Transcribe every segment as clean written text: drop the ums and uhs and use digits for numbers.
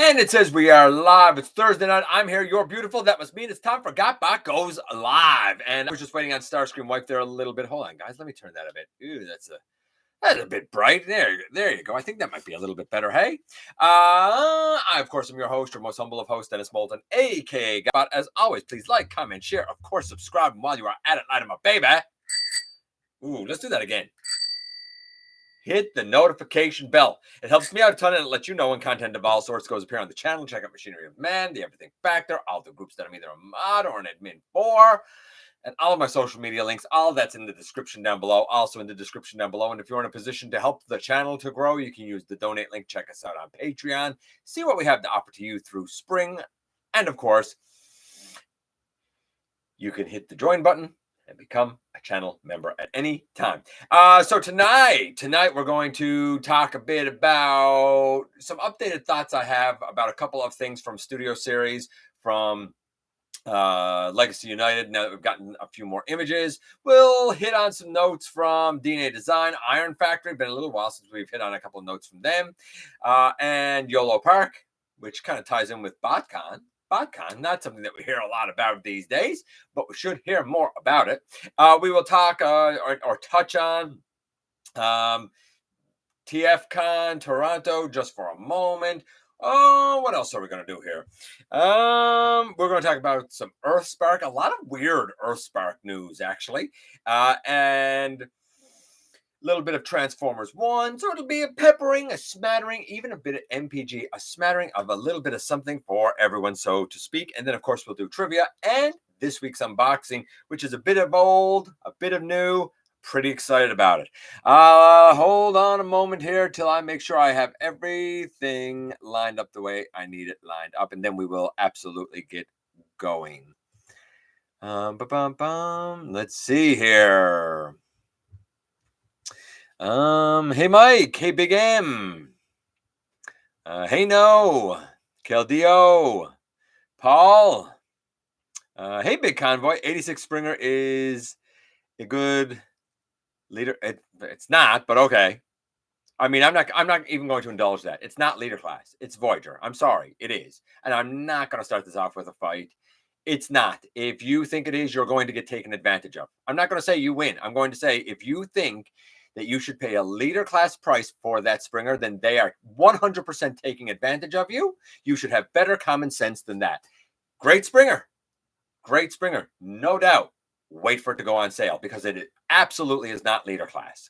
And it says we are live. It's Thursday night. I'm here. You're beautiful. That must mean it's time for GotBot Goes live. And I was just waiting on Starscream Wipe there a little bit. Hold on, guys. Let me turn that a bit. Ooh, that's a bit bright. There you go. I think that might be a little bit better. Hey, I of course am your host, your most humble of hosts, Dennis Moulton, aka GotBot. As always, please like, comment, share. Of course, subscribe. And while you are at it, light 'em up, baby. Ooh, let's do that again. Hit the notification bell. It helps me out a ton and it lets you know when content of all sorts goes appear on the channel. Check out Machinery of Man, the Everything Factor, all the groups that I'm either a mod or an admin for, and all of my social media links. All that's in the description down below. Also in the description down below. And if you're in a position to help the channel to grow, you can use the donate link. Check us out on Patreon. See what we have to offer to you through spring. And of course, you can hit the join button and become a channel member at any time. So tonight we're going to talk a bit about some updated thoughts I have about a couple of things from Studio Series, from Legacy United. Now that we've gotten a few more images, we'll hit on some notes from DNA Design, Iron Factory. Been a little while since we've hit on a couple of notes from them, and YOLOPARK, which kind of ties in with BotCon, not something that we hear a lot about these days, but we should hear more about it. We will talk or touch on TFCon Toronto just for a moment. Oh, what else are we going to do here? We're going to talk about some Earthspark, a lot of weird Earthspark news, actually, and a little bit of Transformers 1, so it'll be a peppering, a smattering, even a bit of MPG, a smattering of a little bit of something for everyone, so to speak. And then, of course, we'll do trivia and this week's unboxing, which is a bit of old, a bit of new. Pretty excited about it. Hold on a moment here till I make sure I have everything lined up the way I need it lined up, and then we will absolutely get going. Let's see here. Hey Mike, hey Big M, hey No, Keldio, Paul, hey Big Convoy. 86 Springer is a good leader. It's not, but okay. I mean, I'm not even going to indulge that. It's not leader class. It's Voyager. I'm sorry, it is, and I'm not going to start this off with a fight. It's not. If you think it is, you're going to get taken advantage of. I'm not going to say you win. I'm going to say if you think that you should pay a leader class price for that Springer, then they are 100% taking advantage of you. You should have better common sense than that. Great Springer. Great Springer. No doubt. Wait for it to go on sale because it absolutely is not leader class.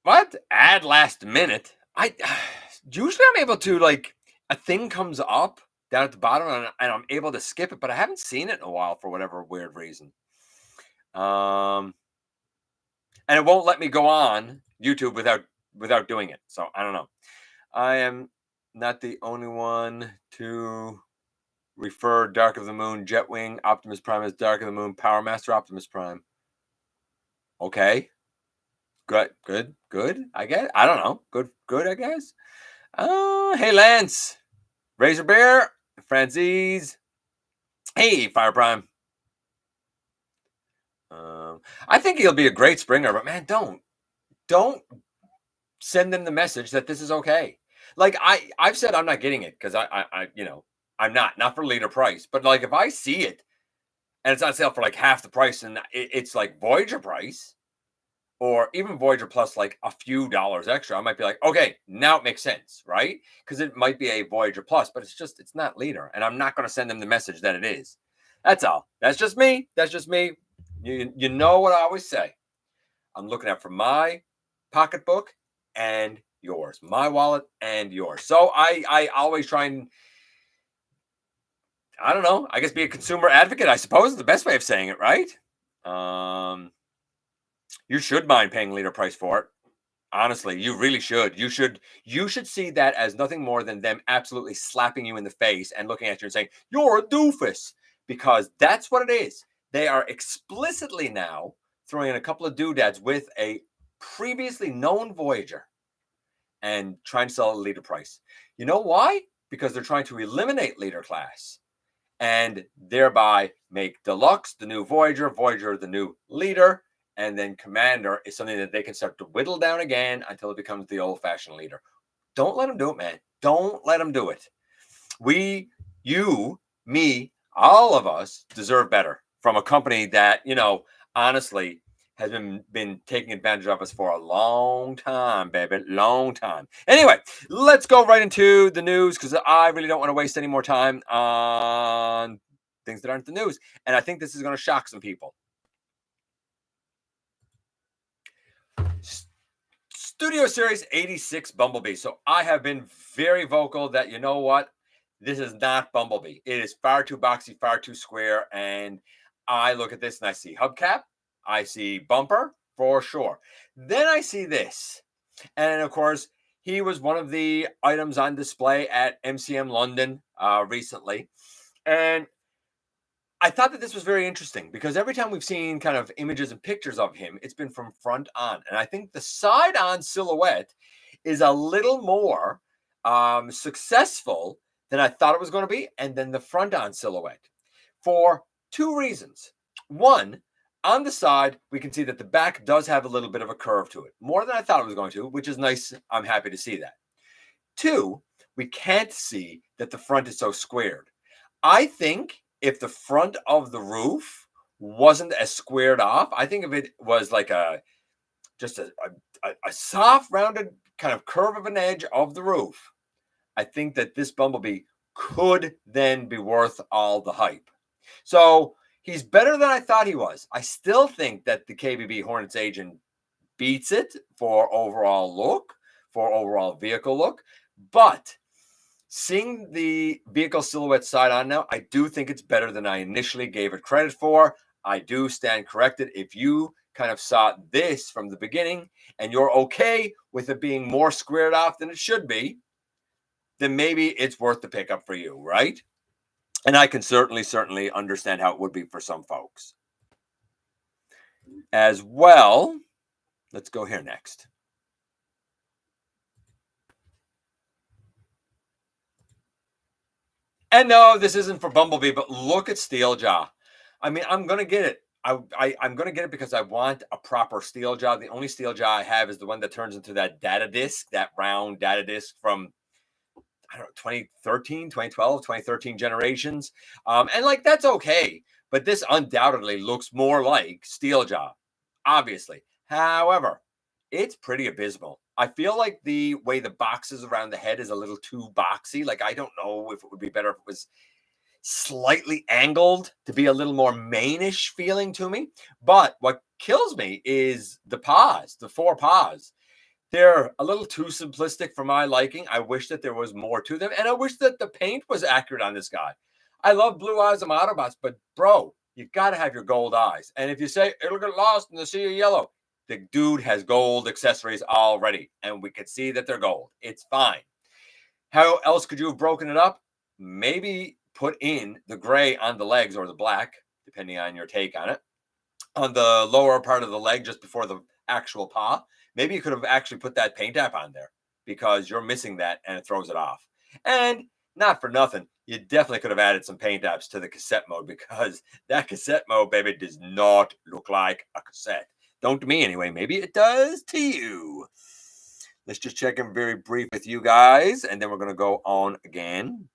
What? Add last minute? Usually I'm able to, like, a thing comes up down at the bottom and I'm able to skip it, but I haven't seen it in a while for whatever weird reason. And it won't let me go on YouTube without doing it. So I don't know. I am not the only one to refer Dark of the Moon, Jetwing, Optimus Prime as Dark of the Moon, Power Master Optimus Prime. Okay. Good. I guess. I don't know. Good, I guess. Hey Lance. Razor Bear, Franzese. Hey, Fire Prime. I think he'll be a great Springer, but man, don't send them the message that this is okay. Like I've said, I'm not getting it because I'm not for leader price. But like if I see it and it's on sale for like half the price and it's like Voyager price, or even Voyager plus like a few dollars extra, I might be like, okay, now it makes sense, right? Because it might be a Voyager plus, but it's not leader. And I'm not going to send them the message that it is. That's all. That's just me. You know what I always say. I'm looking out for my pocketbook and yours, my wallet and yours. So I always try and, I don't know, I guess be a consumer advocate, I suppose is the best way of saying it, right? You should mind paying leader price for it. Honestly, you really should. You should see that as nothing more than them absolutely slapping you in the face and looking at you and saying, you're a doofus, because that's what it is. They are explicitly now throwing in a couple of doodads with a previously known Voyager and trying to sell a leader price. You know why? Because they're trying to eliminate leader class and thereby make Deluxe the new Voyager, Voyager the new leader, and then Commander is something that they can start to whittle down again until it becomes the old-fashioned leader. Don't let them do it, man. Don't let them do it. We, you, me, all of us deserve better from a company that, you know, honestly has been taking advantage of us for a long time, baby, long time. Anyway, let's go right into the news because I really don't want to waste any more time on things that aren't the news. And I think this is going to shock some people. Studio Series 86 Bumblebee. So I have been very vocal that, you know what, this is not Bumblebee. It is far too boxy, far too square. And I look at this and I see hubcap, I see bumper for sure. Then I see this. And of course, he was one of the items on display at MCM London recently. And I thought that this was very interesting because every time we've seen kind of images and pictures of him, it's been from front on. And I think the side on silhouette is a little more successful than I thought it was going to be. And then the front on silhouette for two reasons. One, on the side, we can see that the back does have a little bit of a curve to it, more than I thought it was going to, which is nice. I'm happy to see that. Two, we can't see that the front is so squared. I think if the front of the roof wasn't as squared off, I think if it was like just a soft, rounded kind of curve of an edge of the roof, I think that this Bumblebee could then be worth all the hype. So he's better than I thought he was. I still think that the KBB Hornets Agent beats it for overall look, for overall vehicle look, but seeing the vehicle silhouette side on now, I do think it's better than I initially gave it credit for. I do stand corrected. If you kind of saw this from the beginning and you're okay with it being more squared off than it should be, then maybe it's worth the pickup for you, right? And I can certainly understand how it would be for some folks. As well, let's go here next. And no, this isn't for Bumblebee, but look at Steeljaw. I mean, I'm going to get it. I'm going to get it because I want a proper Steeljaw. The only Steeljaw I have is the one that turns into that data disc, that round data disc from, I don't know, 2013, 2012, 2013 generations. And like, that's okay. But this undoubtedly looks more like Steeljaw, obviously. However, it's pretty abysmal. I feel like the way the boxes around the head is a little too boxy. Like, I don't know if it would be better if it was slightly angled to be a little more mainish feeling to me. But what kills me is the paws, the four paws. They're a little too simplistic for my liking. I wish that there was more to them. And I wish that the paint was accurate on this guy. I love blue eyes of Autobots, but bro, you got to have your gold eyes. And if you say it'll get lost in the sea of yellow, the dude has gold accessories already, and we could see that they're gold. It's fine. How else could you have broken it up? Maybe put in the gray on the legs or the black, depending on your take on it, on the lower part of the leg just before the actual paw. Maybe you could have actually put that paint app on there because you're missing that and it throws it off. And not for nothing, you definitely could have added some paint apps to the cassette mode because that cassette mode, baby, does not look like a cassette. Don't to me anyway. Maybe it does to you. Let's just check in very brief with you guys, and then we're going to go on again.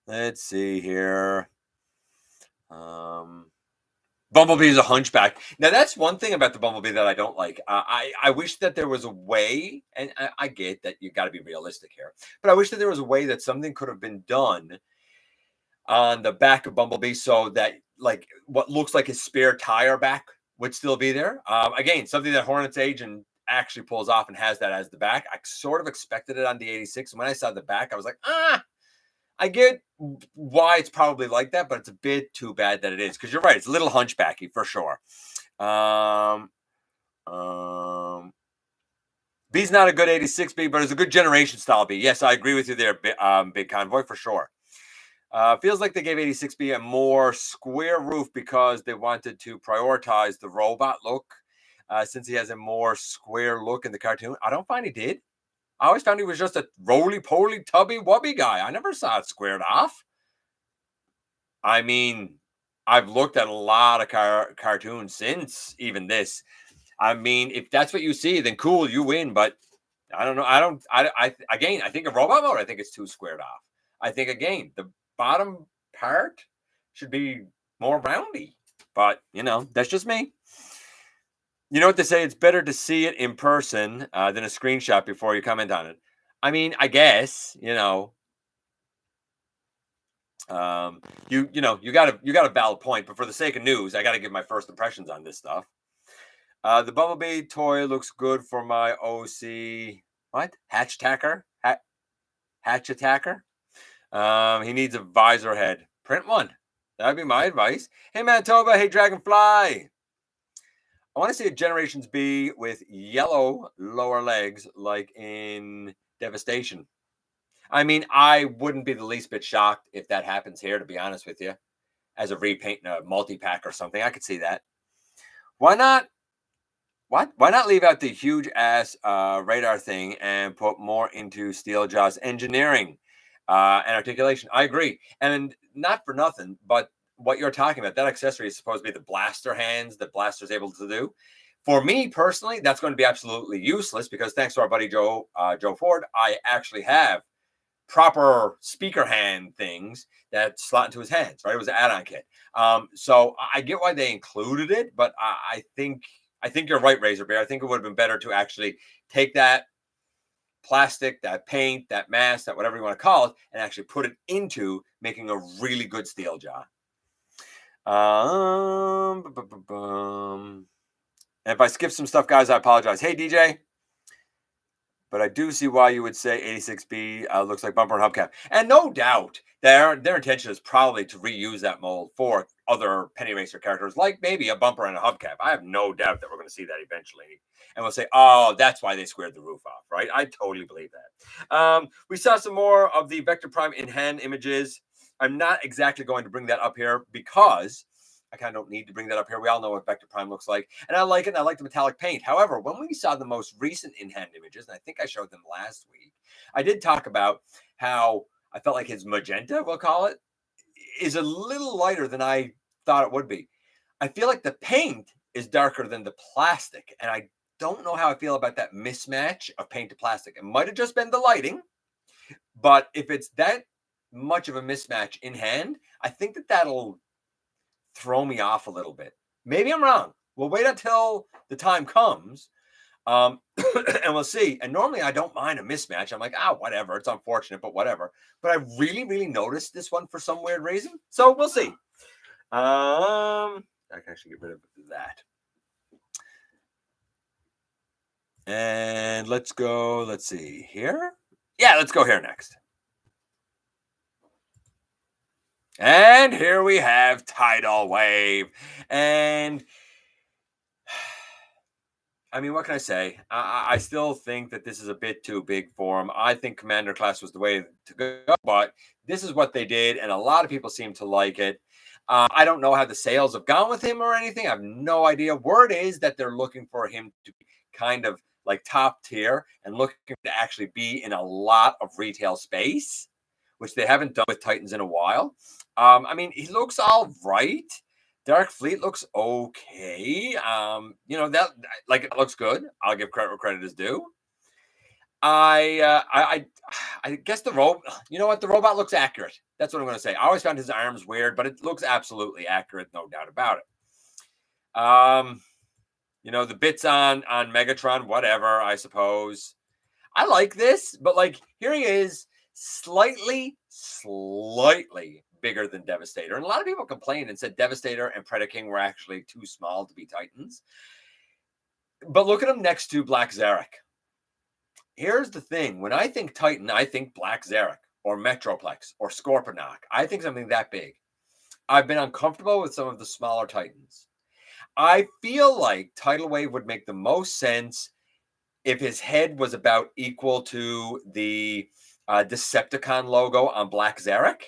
Let's see here. Bumblebee's a hunchback. Now, that's one thing about the Bumblebee that I don't like. I wish that there was a way, and I get that you got to be realistic here, but I wish that there was a way that something could have been done on the back of Bumblebee so that like what looks like his spare tire back would still be there. Again, something that Hornets Agent actually pulls off and has that as the back. I sort of expected it on the 86. And when I saw the back, I was like, I get why it's probably like that, but it's a bit too bad that it is. Because you're right, it's a little hunchbacky for sure. B's not a good 86B, but it's a good generation style B. Yes, I agree with you there, Big Convoy, for sure. Feels like they gave 86B a more square roof because they wanted to prioritize the robot look since he has a more square look in the cartoon. I don't find he did. I always found he was just a roly-poly, tubby, wubby guy. I never saw it squared off. I mean, I've looked at a lot of cartoons since even this. I mean, if that's what you see, then cool, you win. But I don't know. Again, I think of robot mode, I think it's too squared off. I think, again, the bottom part should be more roundy. But, that's just me. You know what they say? It's better to see it in person than a screenshot before you comment on it. I mean, I guess, you got a valid point, but for the sake of news, I got to give my first impressions on this stuff. The Bumblebee toy looks good for my OC. What? Hatch attacker? Hatch attacker? He needs a visor head. Print one. That'd be my advice. Hey, Manitoba. Hey, Dragonfly. I want to see a Generations B with yellow lower legs like in Devastation. I mean, I wouldn't be the least bit shocked if that happens here, to be honest with you. As a repaint in a multi-pack or something. I could see that. Why not? What? Why not leave out the huge ass radar thing and put more into Steeljaw's engineering and articulation? I agree. And not for nothing, but what you're talking about, that accessory is supposed to be the blaster hands that Blaster's able to do. For me personally, that's going to be absolutely useless because thanks to our buddy Joe Ford, I actually have proper speaker hand things that slot into his hands, right? It was an add-on kit. So I get why they included it, but I think you're right, Razor Bear. I think it would have been better to actually take that plastic, that paint, that mask, that whatever you want to call it, and actually put it into making a really good Steeljaw. And if I skip some stuff, guys, I apologize. Hey, DJ. But I do see why you would say 86B looks like bumper and hubcap. And no doubt, their intention is probably to reuse that mold for other Penny Racer characters, like maybe a bumper and a hubcap. I have no doubt that we're going to see that eventually. And we'll say, oh, that's why they squared the roof off, right? I totally believe that. We saw some more of the Vector Prime in-hand images. I'm not exactly going to bring that up here because I kind of don't need to bring that up here. We all know what Vector Prime looks like. And I like it, and I like the metallic paint. However, when we saw the most recent in-hand images, and I think I showed them last week, I did talk about how I felt like his magenta, we'll call it, is a little lighter than I thought it would be. I feel like the paint is darker than the plastic, and I don't know how I feel about that mismatch of paint to plastic. It might have just been the lighting, but if it's that much of a mismatch in hand, I think that'll throw me off a little bit. Maybe I'm wrong. We'll wait until the time comes, and we'll see. And normally I don't mind a mismatch. I'm like, whatever. It's unfortunate, but whatever. But I really, really noticed this one for some weird reason. So we'll see. I can actually get rid of that. And let's go. Let's see here. Yeah, let's go here next. And here we have Tidal Wave. And I mean, what can I say? I still think that this is a bit too big for him. I think Commander Class was the way to go, but this is what they did, and a lot of people seem to like it. I don't know how the sales have gone with him or anything. I have no idea. Word is that they're looking for him to be kind of like top tier and looking to actually be in a lot of retail space, which they haven't done with Titans in a while. I mean, he looks all right. Dark Fleet looks okay. That like it looks good. I'll give credit where credit is due. I guess the robot. You know what? The robot looks accurate. That's what I'm going to say. I always found his arms weird, but it looks absolutely accurate, no doubt about it. The bits on Megatron, whatever. I suppose I like this, but like here he is, slightly bigger than Devastator. And a lot of people complained and said Devastator and Predaking were actually too small to be Titans. But look at him next to Black Zarek. Here's the thing. When I think Titan, I think Black Zarek or Metroplex or Scorponok. I think something that big. I've been uncomfortable with some of the smaller Titans. I feel like Tidal Wave would make the most sense if his head was about equal to the Decepticon logo on Black Zarek.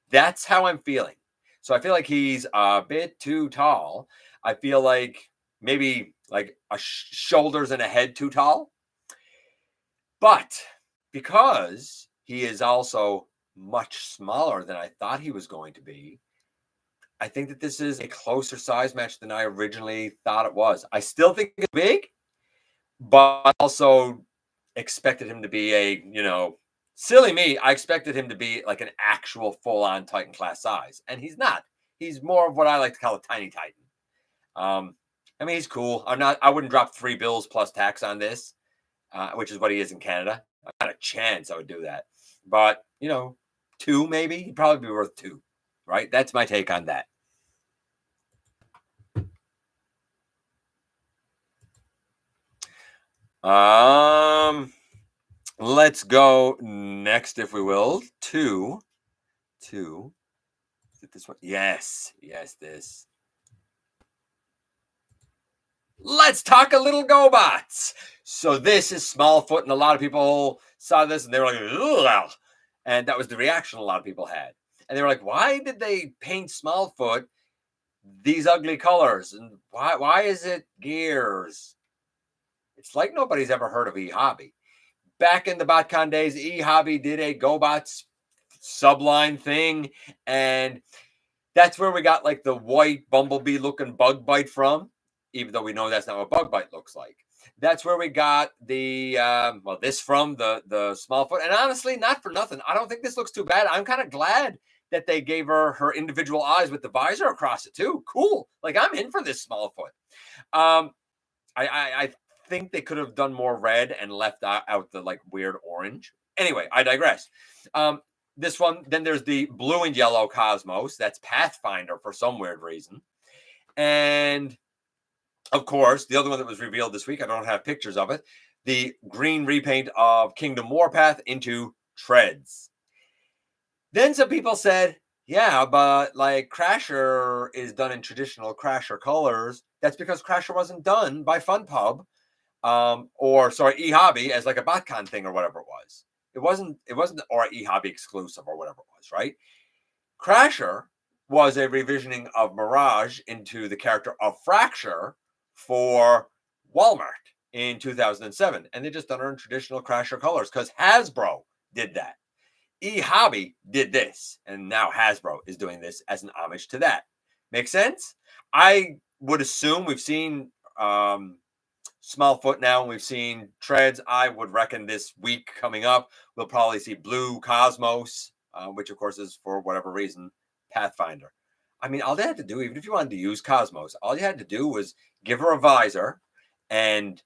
That's how I'm feeling. So I feel like he's a bit too tall. I feel like maybe like a shoulders and a head too tall. But because he is also much smaller than I thought he was going to be, I think that this is a closer size match than I originally thought it was. I still think it's big, but I also expected him to be silly me. I expected him to be like an actual full-on Titan class size, and he's not. He's more of what I like to call a tiny Titan. I mean, he's cool. I wouldn't drop $3 plus tax on this, which is what he is in Canada. Not a chance I would do that. But, two maybe. He'd probably be worth two, right? That's my take on that. Let's go next, if we will, to is it this one? Yes, this. Let's talk a little GoBots. So this is Smallfoot, and a lot of people saw this and they were like, ugh. And that was the reaction a lot of people had. And they were like, why did they paint Smallfoot these ugly colors? And why is it gears? It's like nobody's ever heard of eHobby. Back in the BotCon days, eHobby did a GoBots subline thing, and that's where we got like the white bumblebee looking bug bite from, even though we know that's not what bug bite looks like. That's where we got the this from, the Smallfoot. And honestly, not for nothing, I don't think this looks too bad. I'm kind of glad that they gave her individual eyes with the visor across it too. Cool. Like, I'm in for this Smallfoot. I think they could have done more red and left out the like weird orange. Anyway, I digress. This one, then there's the blue and yellow Cosmos. That's Pathfinder for some weird reason. And of course, the other one that was revealed this week, I don't have pictures of it, the green repaint of Kingdom Warpath into Treads. Then some people said, yeah, but like Crasher is done in traditional Crasher colors. That's because Crasher wasn't done by FunPub, eHobby as like a BotCon thing or whatever it was. It wasn't or eHobby exclusive or whatever it was, right? Crasher was a revisioning of Mirage into the character of Fracture for Walmart in 2007. And they just done her in traditional Crasher colors because Hasbro did that. eHobby did this, and now Hasbro is doing this as an homage to that. Make sense? I would assume we've seen Smallfoot now, and we've seen Treads. I would reckon this week coming up, we'll probably see Blue Cosmos, which of course is, for whatever reason, Pathfinder. I mean, all they had to do, even if you wanted to use Cosmos, all you had to do was give her a visor, and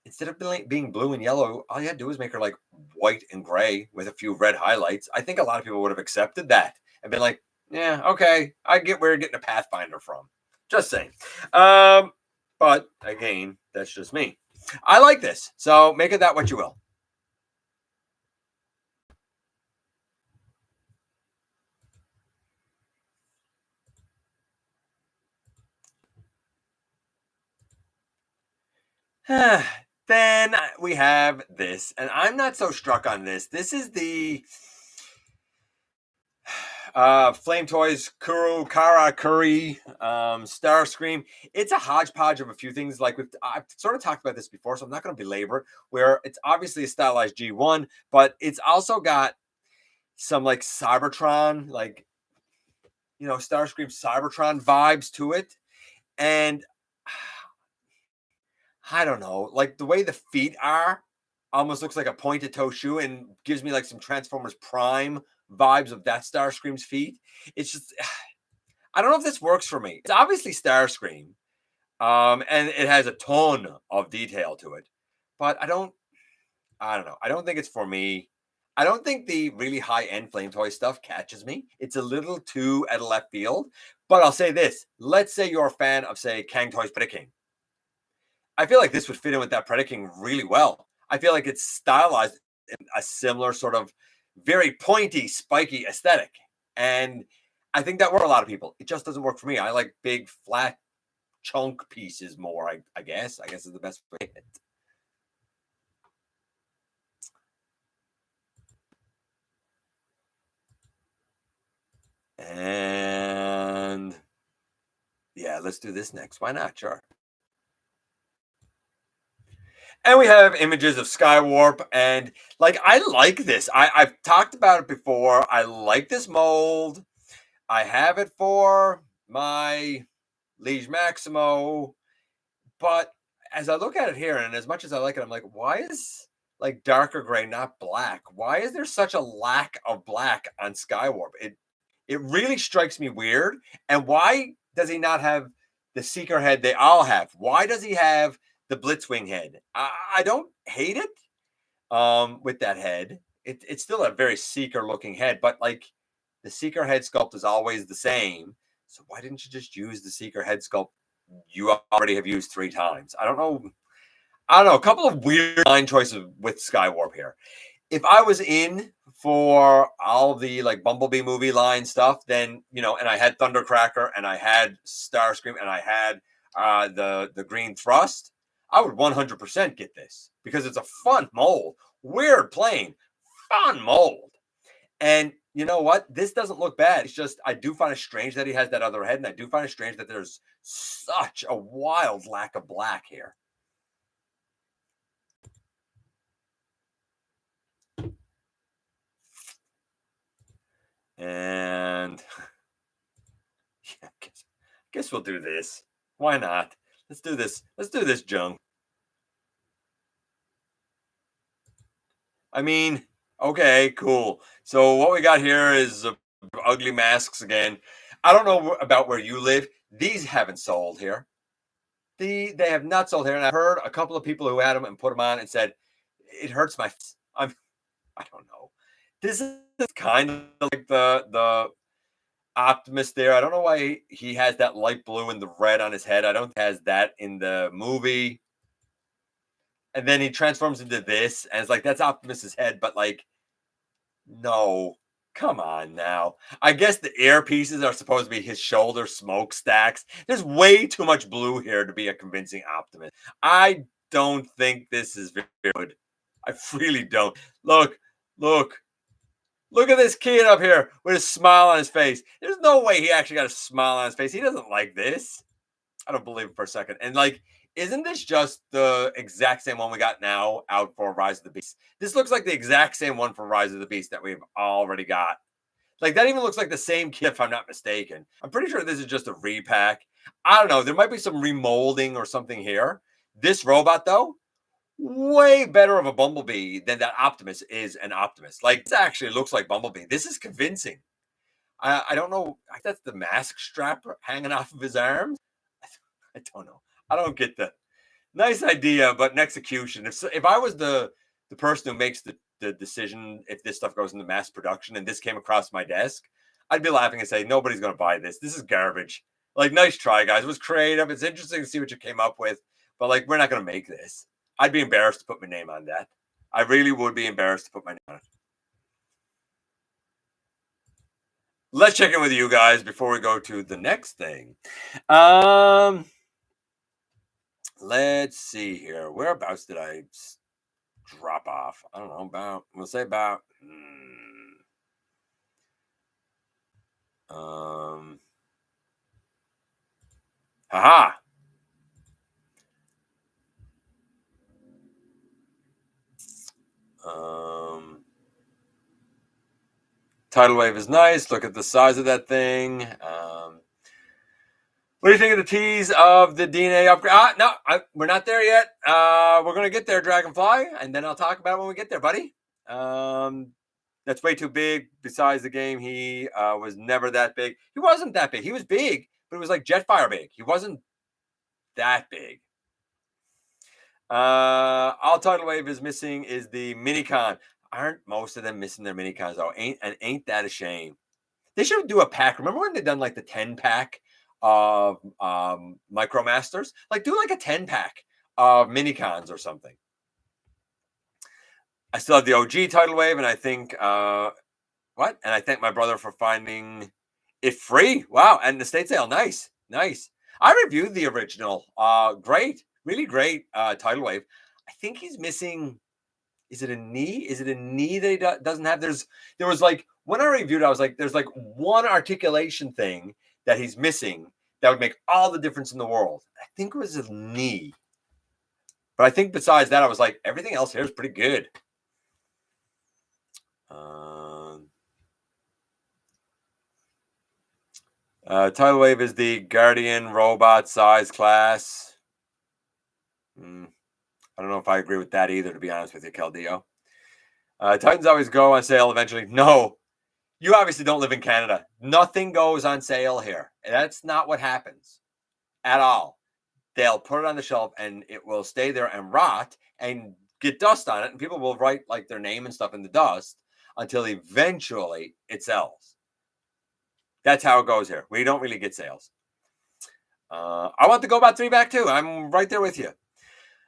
instead of being blue and yellow, all you had to do was make her like white and gray with a few red highlights. I think a lot of people would have accepted that and been like, yeah, okay, I get where you're getting a Pathfinder from. Just saying. But again, that's just me. I like this, so make it that what you will. Then we have this, and I'm not so struck on this. This is the Flame Toys Kara Curry Starscream. It's a hodgepodge of a few things. Like I've sort of talked about this before, so I'm not going to belabor it. Where it's obviously a stylized G1, but it's also got some like Cybertron, like Starscream Cybertron vibes to it, and I don't know, like the way the feet are, almost looks like a pointed toe shoe and gives me like some Transformers Prime vibes of that Starscream's feet. It's just, I don't know if this works for me. It's obviously Starscream, and it has a ton of detail to it, but I don't know. I don't think it's for me. I don't think the really high-end Flame Toy stuff catches me. It's a little too at a left field, but I'll say this. Let's say you're a fan of, say, Kang Toys Predaking. I feel like this would fit in with that Predaking really well. I feel like it's stylized in a similar sort of very pointy, spiky aesthetic. And I think that works for a lot of people. It just doesn't work for me. I like big, flat chunk pieces more, I guess. I guess is the best way. And yeah, let's do this next. Why not? Sure. And we have images of Skywarp, and like I like this. I've talked about it before. I like this mold. I have it for my Liege Maximo. But as I look at it here, and as much as I like it, I'm like, why is like darker gray, not black? Why is there such a lack of black on Skywarp? It really strikes me weird. And why does he not have the Seeker head they all have? Why does he have the Blitzwing head? I don't hate it with that head. It's still a very Seeker looking head, but like the Seeker head sculpt is always the same. So why didn't you just use the Seeker head sculpt you already have used 3 times? I don't know. A couple of weird line choices with Skywarp here. If I was in for all of the like Bumblebee movie line stuff, then and I had Thundercracker and I had Starscream and I had the Green Thrust, I would 100% get this because it's a fun mold, weird plain, fun mold. And you know what? This doesn't look bad. It's just I do find it strange that he has that other head, and I do find it strange that there's such a wild lack of black here. And yeah, I guess we'll do this. Why not? Let's do this. Let's do this junk. I mean, okay, cool. So what we got here is ugly masks again. I don't know about where you live. These haven't sold here. They have not sold here, and I heard a couple of people who had them and put them on and said it hurts my. I don't know. This is kind of like the Optimus there. I don't know why he has that light blue and the red on his head. I don't think he has that in the movie. And then he transforms into this, and it's like that's Optimus's head, but like, no, come on now. I guess the ear pieces are supposed to be his shoulder smokestacks. There's way too much blue here to be a convincing Optimus. I don't think this is very good. I really don't. Look at this kid up here with a smile on his face. There's no way he actually got a smile on his face. He doesn't like this. I don't believe it for a second. And like, isn't this just the exact same one we got now out for Rise of the Beast? This looks like the exact same one for Rise of the Beast that we've already got. Like, that even looks like the same kit, if I'm not mistaken. I'm pretty sure this is just a repack. I don't know. There might be some remolding or something here. This robot, though, way better of a Bumblebee than that Optimus is an Optimus. Like, this actually looks like Bumblebee. This is convincing. I don't know. I think that's the mask strap hanging off of his arms. I don't know. I don't get the nice idea, but an execution. If I was the person who makes the decision if this stuff goes into mass production and this came across my desk, I'd be laughing and say, nobody's going to buy this. This is garbage. Like, nice try, guys. It was creative. It's interesting to see what you came up with, but like, we're not going to make this. I'd be embarrassed to put my name on that. I really would be embarrassed to put my name on it. Let's check in with you guys before we go to the next thing. Let's see here. Whereabouts did I drop off? I don't know. We'll say about. Haha. Tidal Wave is nice. Look at the size of that thing. What do you think of the tease of the DNA upgrade? No, we're not there yet. We're going to get there, Dragonfly, and then I'll talk about it when we get there, buddy. That's way too big. Besides the game, he was never that big. He wasn't that big. He was big, but it was like Jetfire big. He wasn't that big. All Tidal Wave is missing is the Minicon. Aren't most of them missing their Minicons, though? Ain't that a shame? They should do a pack. Remember when they done like the 10-pack of Micromasters? Like, do like a 10-pack of Minicons or something. I still have the OG Tidal Wave, and I think what? And I thank my brother for finding it free. Wow, and the estate sale, nice. I reviewed the original. Great, really great Tidal Wave. I think he's missing. Is it a knee? Is it a knee that he doesn't have? There was like when I reviewed it, I was like, there's like one articulation thing that he's missing that would make all the difference in the world. I think it was his knee. But I think besides that, I was like, everything else here is pretty good. Tidal Wave is the Guardian robot size class. I don't know if I agree with that either, to be honest with you, Caldeo. Titans always go on sale eventually. No, you obviously don't live in Canada. Nothing goes on sale here. That's not what happens at all. They'll put it on the shelf and it will stay there and rot and get dust on it. And people will write like their name and stuff in the dust until eventually it sells. That's how it goes here. We don't really get sales. I want the GoBot 3 back too. I'm right there with you.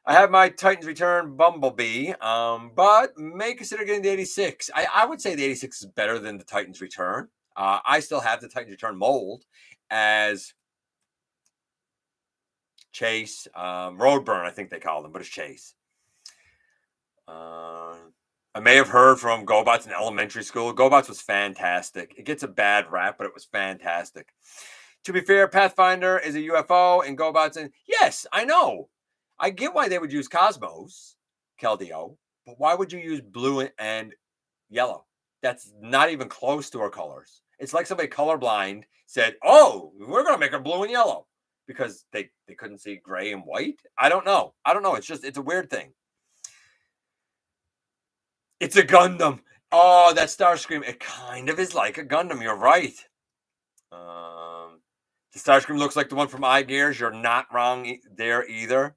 I have my Titans Return Bumblebee, but may consider getting the 86. I would say the 86 is better than the Titans Return. I still have the Titans Return mold as Chase, Roadburn, I think they call them, but it's Chase. I may have heard from GoBots in elementary school. GoBots was fantastic. It gets a bad rap, but it was fantastic. To be fair, Pathfinder is a UFO and GoBots, and yes, I know. I get why they would use Cosmos, Keldeo, but why would you use blue and yellow? That's not even close to our colors. It's like somebody colorblind said, oh, we're going to make her blue and yellow because they couldn't see gray and white. I don't know. It's a weird thing. It's a Gundam. Oh, that Starscream. It kind of is like a Gundam. You're right. The Starscream looks like the one from iGears. You're not wrong there either.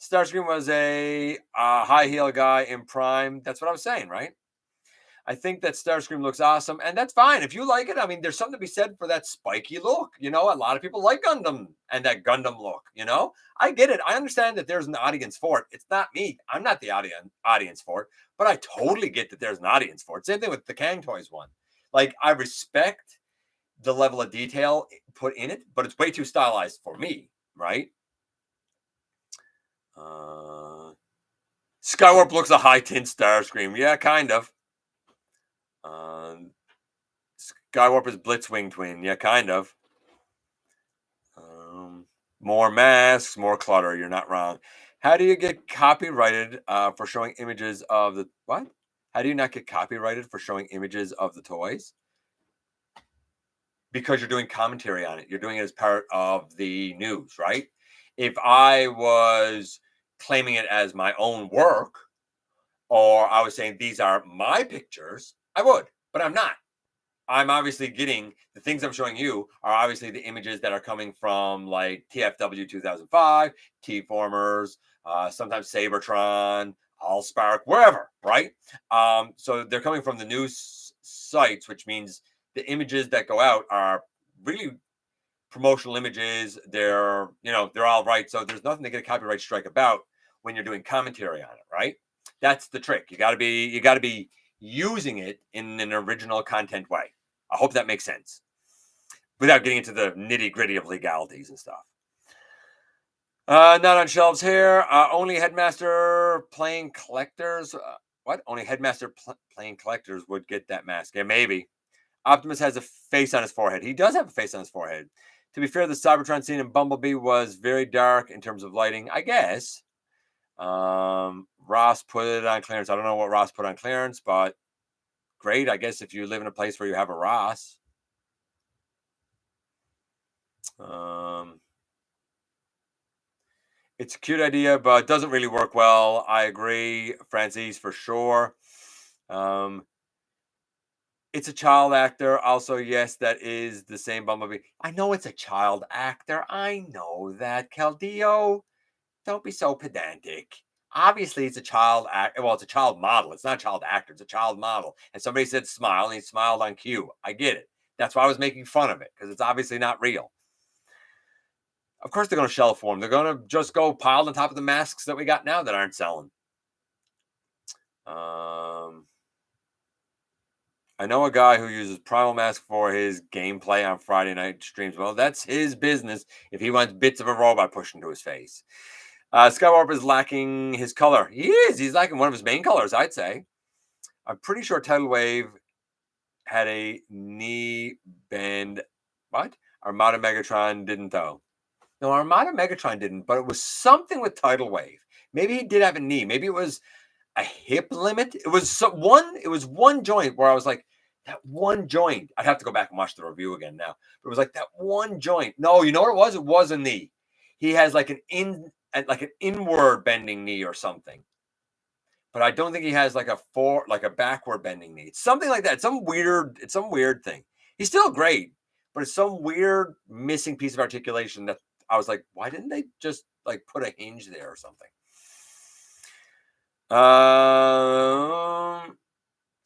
Starscream was a high heel guy in Prime. That's what I was saying, right? I think that Starscream looks awesome, and that's fine. If you like it, I mean, there's something to be said for that spiky look. You know, a lot of people like Gundam and that Gundam look, you know? I get it. I understand that there's an audience for it. It's not me. I'm not the audience for it, but I totally get that there's an audience for it. Same thing with the Kang Toys one. Like, I respect the level of detail put in it, but it's way too stylized for me, right? Skywarp looks a high tint Starscream. Yeah, kind of. Skywarp is Blitzwing Twin. Yeah, kind of. More masks, more clutter. You're not wrong. How do you get copyrighted for showing images of the what? How do you not get copyrighted for showing images of the toys? Because you're doing commentary on it. You're doing it as part of the news, right? If I was claiming it as my own work, or I was saying these are my pictures, I would, but I'm not. I'm obviously getting the things I'm showing you are obviously the images that are coming from like TFW 2005, T-Formers, sometimes Sabertron, Allspark, wherever, right? So they're coming from the news sites, which means the images that go out are really promotional images. They're all right. So there's nothing to get a copyright strike about when you're doing commentary on it, right? That's the trick. You got to be using it in an original content way. I hope that makes sense without getting into the nitty gritty of legalities and stuff. Not on shelves here. Only Headmaster playing collectors. What? Only Headmaster playing collectors would get that mask. Yeah, maybe. Optimus has a face on his forehead. He does have a face on his forehead. To be fair, the Cybertron scene in Bumblebee was very dark in terms of lighting, I guess. Ross put it on clearance. I don't know what Ross put on clearance, but great, I guess, if you live in a place where you have a Ross. It's a cute idea, but it doesn't really work well. I agree, Francis, for sure. It's a child actor. Also, yes, that is the same Bumblebee. I know it's a child actor. I know that, Caldeo. Don't be so pedantic. Obviously, it's a child actor. Well, it's a child model. It's not a child actor. It's a child model. And somebody said smile, and he smiled on cue. I get it. That's why I was making fun of it, because it's obviously not real. Of course, they're going to shell form. They're going to just go piled on top of the masks that we got now that aren't selling. I know a guy who uses Primal Mask for his gameplay on Friday night streams. Well, that's his business if he wants bits of a robot pushed into his face. Skywarp is lacking his color. He is. He's lacking one of his main colors, I'd say. I'm pretty sure Tidal Wave had a knee bend. What? Armada Megatron didn't, though. No, Armada Megatron didn't, but it was something with Tidal Wave. Maybe he did have a knee. Maybe it was a hip limit. It was one joint where I was like, That one joint. I'd have to go back and watch the review again now. But it was like that one joint. No, you know what it was? It was a knee. He has like an inward bending knee or something. But I don't think he has like a backward bending knee. It's something like that. It's some weird thing. He's still great, but it's some weird missing piece of articulation that I was like, why didn't they just like put a hinge there or something?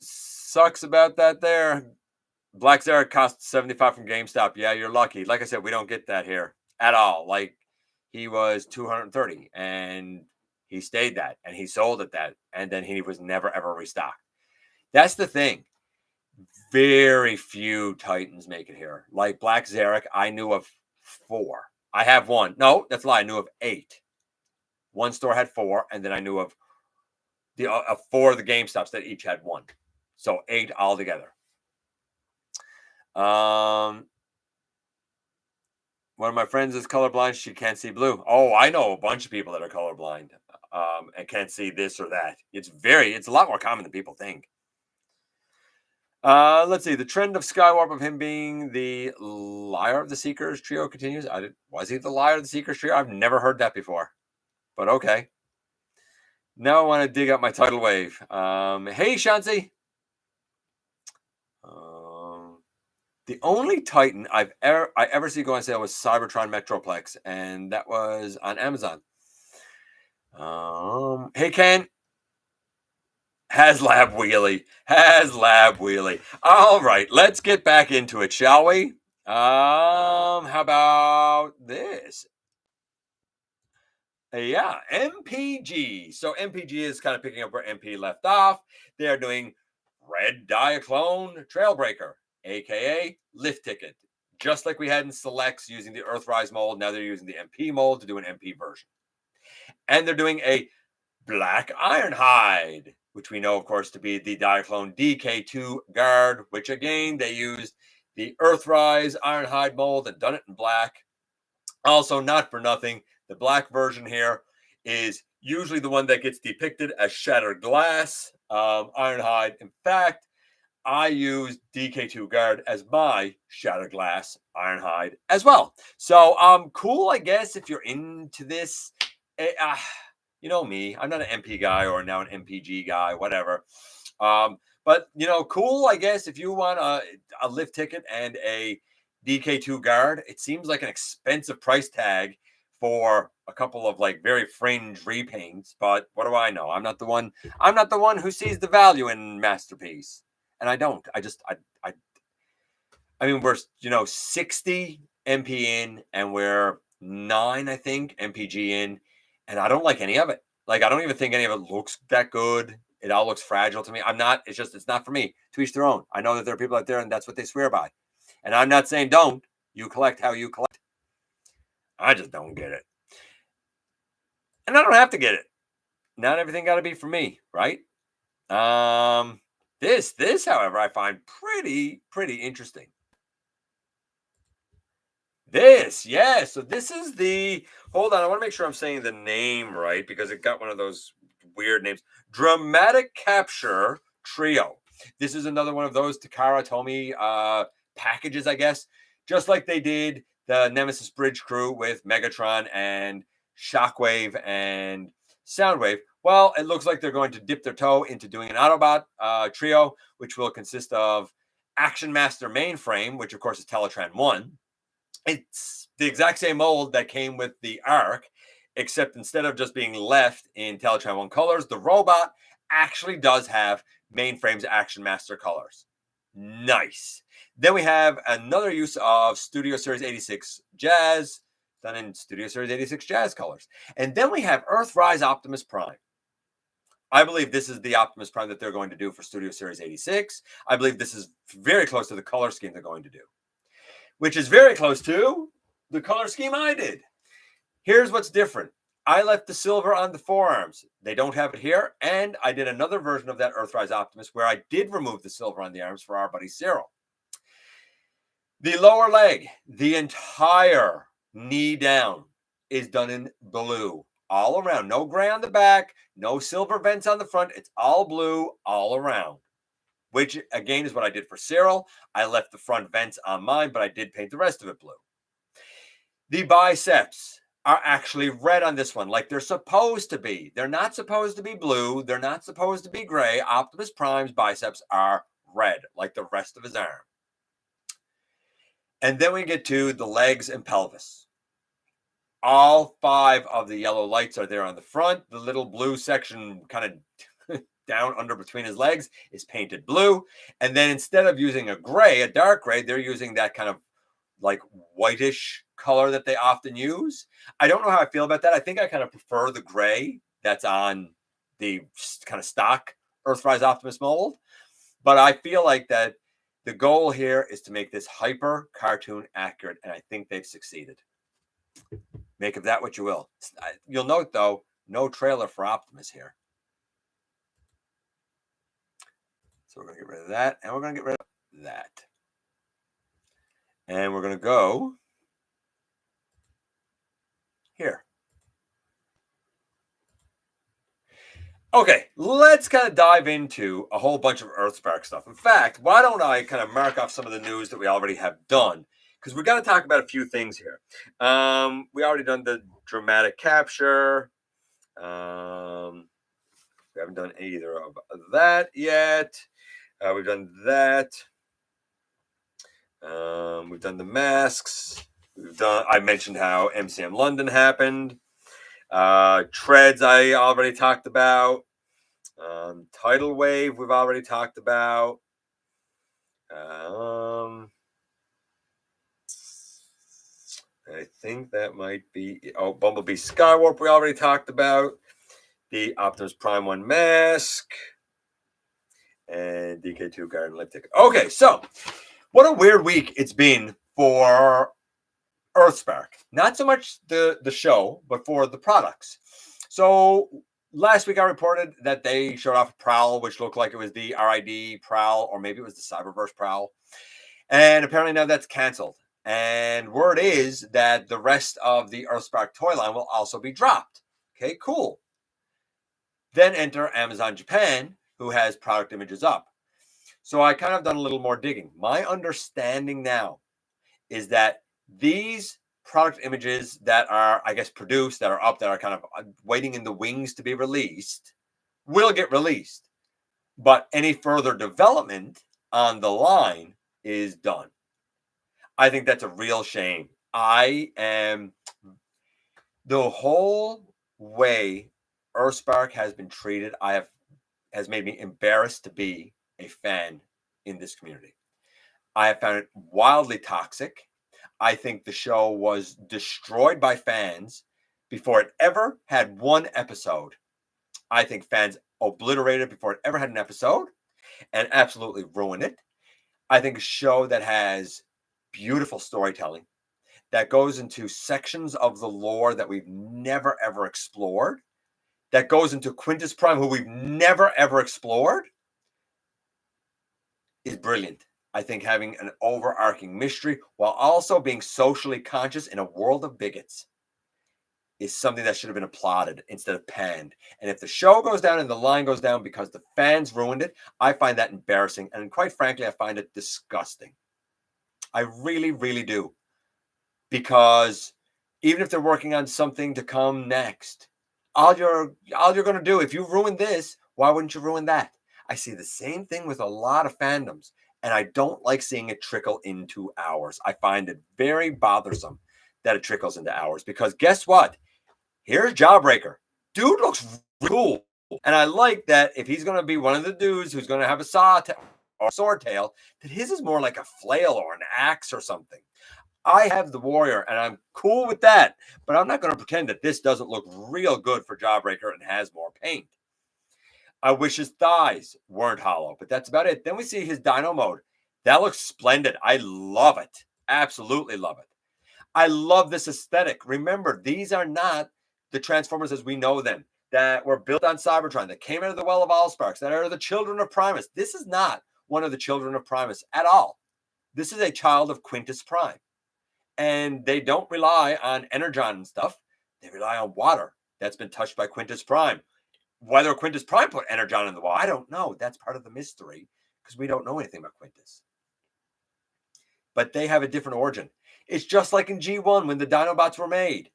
Sucks about that there. Black Zarek cost 75 from GameStop. Yeah, you're lucky. Like I said, we don't get that here at all. Like he was 230 and he stayed that and he sold at that. And then he was never ever restocked. That's the thing. Very few Titans make it here. Like Black Zarek, I knew of 4. I have 1. No, that's a lie. I knew of 8. One store had 4, and then I knew of the 4 of the GameStops that each had 1. So 8 altogether. One of my friends is colorblind. She can't see blue. Oh, I know a bunch of people that are colorblind and can't see this or that. It's a lot more common than people think. Let's see. The trend of Skywarp of him being the liar of the Seekers trio continues. Was he the liar of the Seekers trio? I've never heard that before, but okay. Now I want to dig up my Tidal Wave. Hey, Shansi. The only Titan I ever see go on sale was Cybertron Metroplex, and that was on Amazon. Hey, Ken. HasLab Wheelie. All right, let's get back into it, shall we? How about this? Yeah, MPG. So MPG is kind of picking up where MP left off. They are doing Red Diaclone Trailbreaker, aka Lift Ticket. Just like we had in Selects using the Earthrise mold, now they're using the MP mold to do an MP version. And they're doing a Black Ironhide, which we know, of course, to be the Diaclone DK2 Guard, which again, they used the Earthrise Ironhide mold and done it in black. Also, not for nothing, the black version here is usually the one that gets depicted as shattered glass Ironhide. In fact, I use DK2 Guard as my shattered glass Ironhide as well. So cool, I guess, if you're into this. You know me, I'm not an MP guy or now an MPG guy, whatever. But, cool, I guess, if you want a lift ticket and a DK2 Guard. It seems like an expensive price tag for a couple of like very fringe repaints, but what do I know? I'm not the one who sees the value in Masterpiece. And I don't. I mean, we're 60 MP in and we're 9, I think, MPG in, and I don't like any of it. Like, I don't even think any of it looks that good. It all looks fragile to me. It's not for me. To each their own. I know that there are people out there and that's what they swear by. And I'm not saying don't. You collect how you collect. I just don't get it. And I don't have to get it. Not everything got to be for me, right? This, however, I find pretty interesting. This, yeah. So this is hold on, I want to make sure I'm saying the name right because it got one of those weird names. Dramatic Capture Trio. This is another one of those Takara Tomy packages, I guess. Just like they did the Nemesis Bridge crew with Megatron and Shockwave and Soundwave. Well, it looks like they're going to dip their toe into doing an Autobot trio, which will consist of Action Master Mainframe, which of course is Teletran 1. It's the exact same mold that came with the Arc, except instead of just being left in Teletran 1 colors, the robot actually does have Mainframe's Action Master colors. Nice. Then we have another use of Studio Series 86 Jazz, done in Studio Series 86 Jazz colors. And then we have Earthrise Optimus Prime. I believe this is the Optimus Prime that they're going to do for Studio Series 86. I believe this is very close to the color scheme they're going to do, which is very close to the color scheme I did. Here's what's different. I left the silver on the forearms. They don't have it here. And I did another version of that Earthrise Optimus where I did remove the silver on the arms for our buddy Cyril. The lower leg, the entire knee down, is done in blue all around. No gray on the back, no silver vents on the front. It's all blue all around which again is what I did for Cyril. I left the front vents on mine, but I did paint the rest of it blue. The biceps are actually red on this one, like they're supposed to be. They're not supposed to be blue. They're not supposed to be gray. Optimus Prime's biceps are red, like the rest of his arm. And then we get to the legs and pelvis. All 5 of the yellow lights are there on the front. The little blue section kind of down under between his legs is painted blue. And then instead of using a gray, a dark gray, they're using that kind of like whitish color that they often use. I don't know how I feel about that. I think I kind of prefer the gray that's on the kind of stock Earthrise Optimus mold. But I feel like that the goal here is to make this hyper cartoon accurate, and I think they've succeeded. Make of that what you will. You'll note, though, no trailer for Optimus here. So we're going to get rid of that, and we're going to get rid of that. And we're going to go here. Okay, let's kind of dive into a whole bunch of Earthspark stuff. In fact, why don't I kind of mark off some of the news that we already have done? Because we're going to talk about a few things here. We already done the dramatic capture. We haven't done either of that yet. We've done that. We've done the masks. I mentioned how MCM London happened. Treads I already talked about. Tidal Wave we've already talked about. I think that might be... Oh, Bumblebee Skywarp we already talked about. The Optimus Prime 1 mask. And DK2 Garden Lipstick. Okay, so what a weird week it's been for Earthspark. Not so much the show, but for the products. So last week I reported that they showed off a Prowl, which looked like it was the RID Prowl, or maybe it was the Cyberverse Prowl. And apparently now that's canceled. And word is that the rest of the Earthspark toy line will also be dropped. Okay, cool. Then enter Amazon Japan, who has product images up. So I kind of done a little more digging. My understanding now is that these product images that are, I guess, produced, that are up, that are kind of waiting in the wings to be released, will get released. But any further development on the line is done. I think that's a real shame. The whole way Earthspark has been treated, has made me embarrassed to be a fan in this community. I have found it wildly toxic. I think the show was destroyed by fans before it ever had one episode. I think fans obliterated it before it ever had an episode and absolutely ruined it. I think a show that has beautiful storytelling, that goes into sections of the lore that we've never, ever explored, that goes into Quintus Prime, who we've never, ever explored, is brilliant. I think having an overarching mystery while also being socially conscious in a world of bigots is something that should have been applauded instead of panned. And if the show goes down and the line goes down because the fans ruined it, I find that embarrassing. And quite frankly, I find it disgusting. I really, really do. Because even if they're working on something to come next, all you're going to do, if you ruin this, why wouldn't you ruin that? I see the same thing with a lot of fandoms, and I don't like seeing it trickle into ours. I find it very bothersome that it trickles into ours, because guess what? Here's Jawbreaker. Dude looks really cool. And I like that if he's going to be one of the dudes who's going to have a saw or sword tail, that his is more like a flail or an axe or something. I have the Warrior, and I'm cool with that. But I'm not going to pretend that this doesn't look real good for Jawbreaker and has more paint. I wish his thighs weren't hollow, but that's about it. Then we see his Dino mode. That looks splendid. I love it. Absolutely love it. I love this aesthetic. Remember, these are not the Transformers as we know them, that were built on Cybertron, that came out of the Well of Allsparks, that are the children of Primus. This is not one of the children of Primus at all. This is a child of Quintus Prime. And they don't rely on Energon and stuff. They rely on water that's been touched by Quintus Prime. Whether Quintus Prime put Energon in the water, I don't know. That's part of the mystery, because we don't know anything about Quintus. But they have a different origin. It's just like in G1 when the Dinobots were made.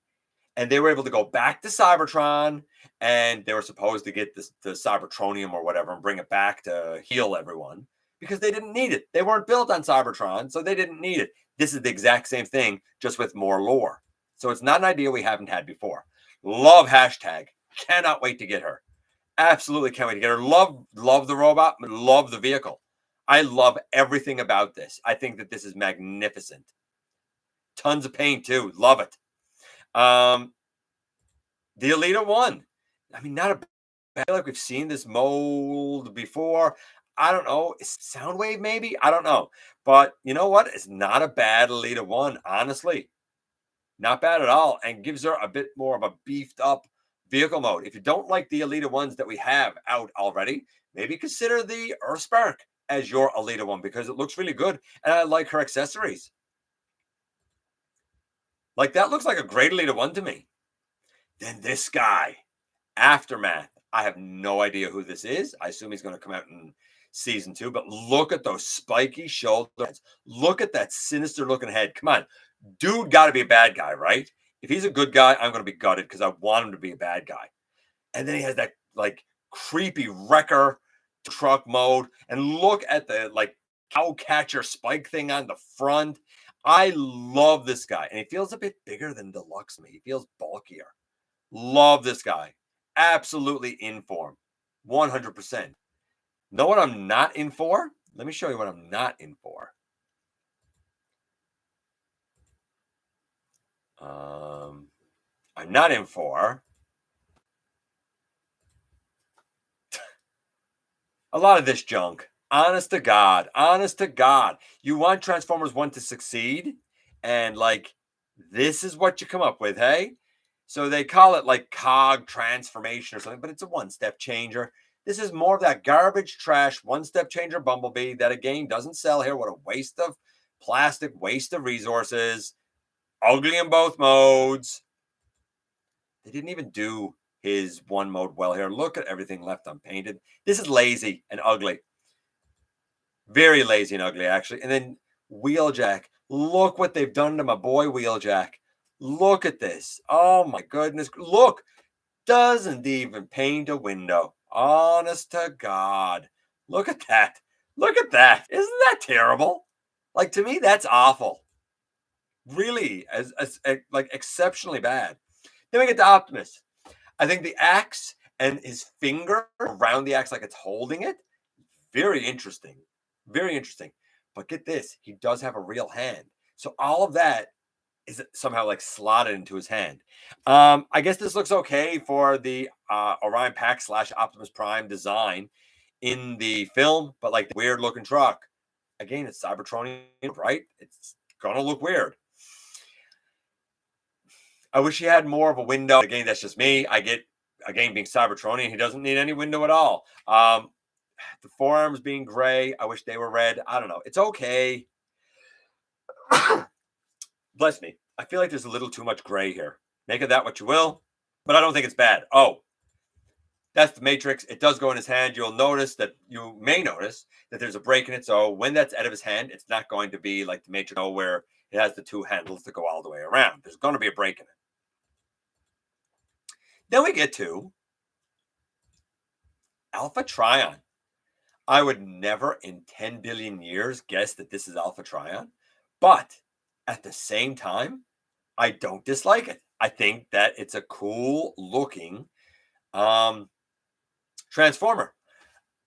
And they were able to go back to Cybertron, and they were supposed to get the Cybertronium or whatever and bring it back to heal everyone because they didn't need it. They weren't built on Cybertron, so they didn't need it. This is the exact same thing, just with more lore. So it's not an idea we haven't had before. Love hashtag. Cannot wait to get her. Absolutely can't wait to get her. Love the robot, love the vehicle. I love everything about this. I think that this is magnificent. Tons of paint too. Love it. The Alita 1. I mean, not a bad, like we've seen this mold before. I don't know. Soundwave maybe? I don't know. But you know what? It's not a bad Alita 1, honestly. Not bad at all. And gives her a bit more of a beefed up vehicle mode. If you don't like the Alita 1s that we have out already, maybe consider the Earthspark as your Alita 1 because it looks really good. And I like her accessories. Like, that looks like a great Alita 1 to me. Then this guy, Aftermath. I have no idea who this is. I assume he's going to come out in season 2. But look at those spiky shoulders. Look at that sinister looking head. Come on. Dude got to be a bad guy, right? If he's a good guy, I'm going to be gutted because I want him to be a bad guy. And then he has that, like, creepy wrecker truck mode. And look at the, like, cow catcher spike thing on the front. I love this guy. And he feels a bit bigger than Deluxe to me. He feels bulkier. Love this guy. Absolutely in form. 100%. Know what I'm not in for? Let me show you what I'm not in for. I'm not in for a lot of this junk. Honest to God. Honest to God. You want Transformers 1 to succeed? And, like, this is what you come up with, hey? So they call it, like, cog transformation or something, but it's a one-step changer. This is more of that garbage trash one-step changer Bumblebee that, again, doesn't sell here. What a waste of plastic, waste of resources. Ugly in both modes. They didn't even do his one mode well here. Look at everything left unpainted. This is lazy and ugly. Very lazy and ugly, actually. And then Wheeljack. Look what they've done to my boy Wheeljack. Look at this. Oh, my goodness. Look. Doesn't even paint a window. Honest to God. Look at that. Look at that. Isn't that terrible? Like, to me, that's awful. Really, as like exceptionally bad. Then we get to Optimus. I think the axe and his finger around the axe like it's holding it, very interesting. Very interesting. But get this, he does have a real hand. So all of that is somehow like slotted into his hand. I guess this looks okay for the Orion Pack / Optimus Prime design in the film, but like the weird looking truck. Again, it's Cybertronian, right? It's gonna look weird. I wish he had more of a window. Again, that's just me. I get, again, being Cybertronian, he doesn't need any window at all. The forearms being gray, I wish they were red. I don't know. It's okay. Bless me. I feel like there's a little too much gray here. Make of that what you will, but I don't think it's bad. Oh, that's the Matrix. It does go in his hand. You may notice that there's a break in it. So when that's out of his hand, it's not going to be like the Matrix where it has the two handles that go all the way around. There's going to be a break in it. Then we get to Alpha Trion. I would never in 10 billion years guess that this is Alpha Trion, but at the same time, I don't dislike it. I think that it's a cool looking Transformer.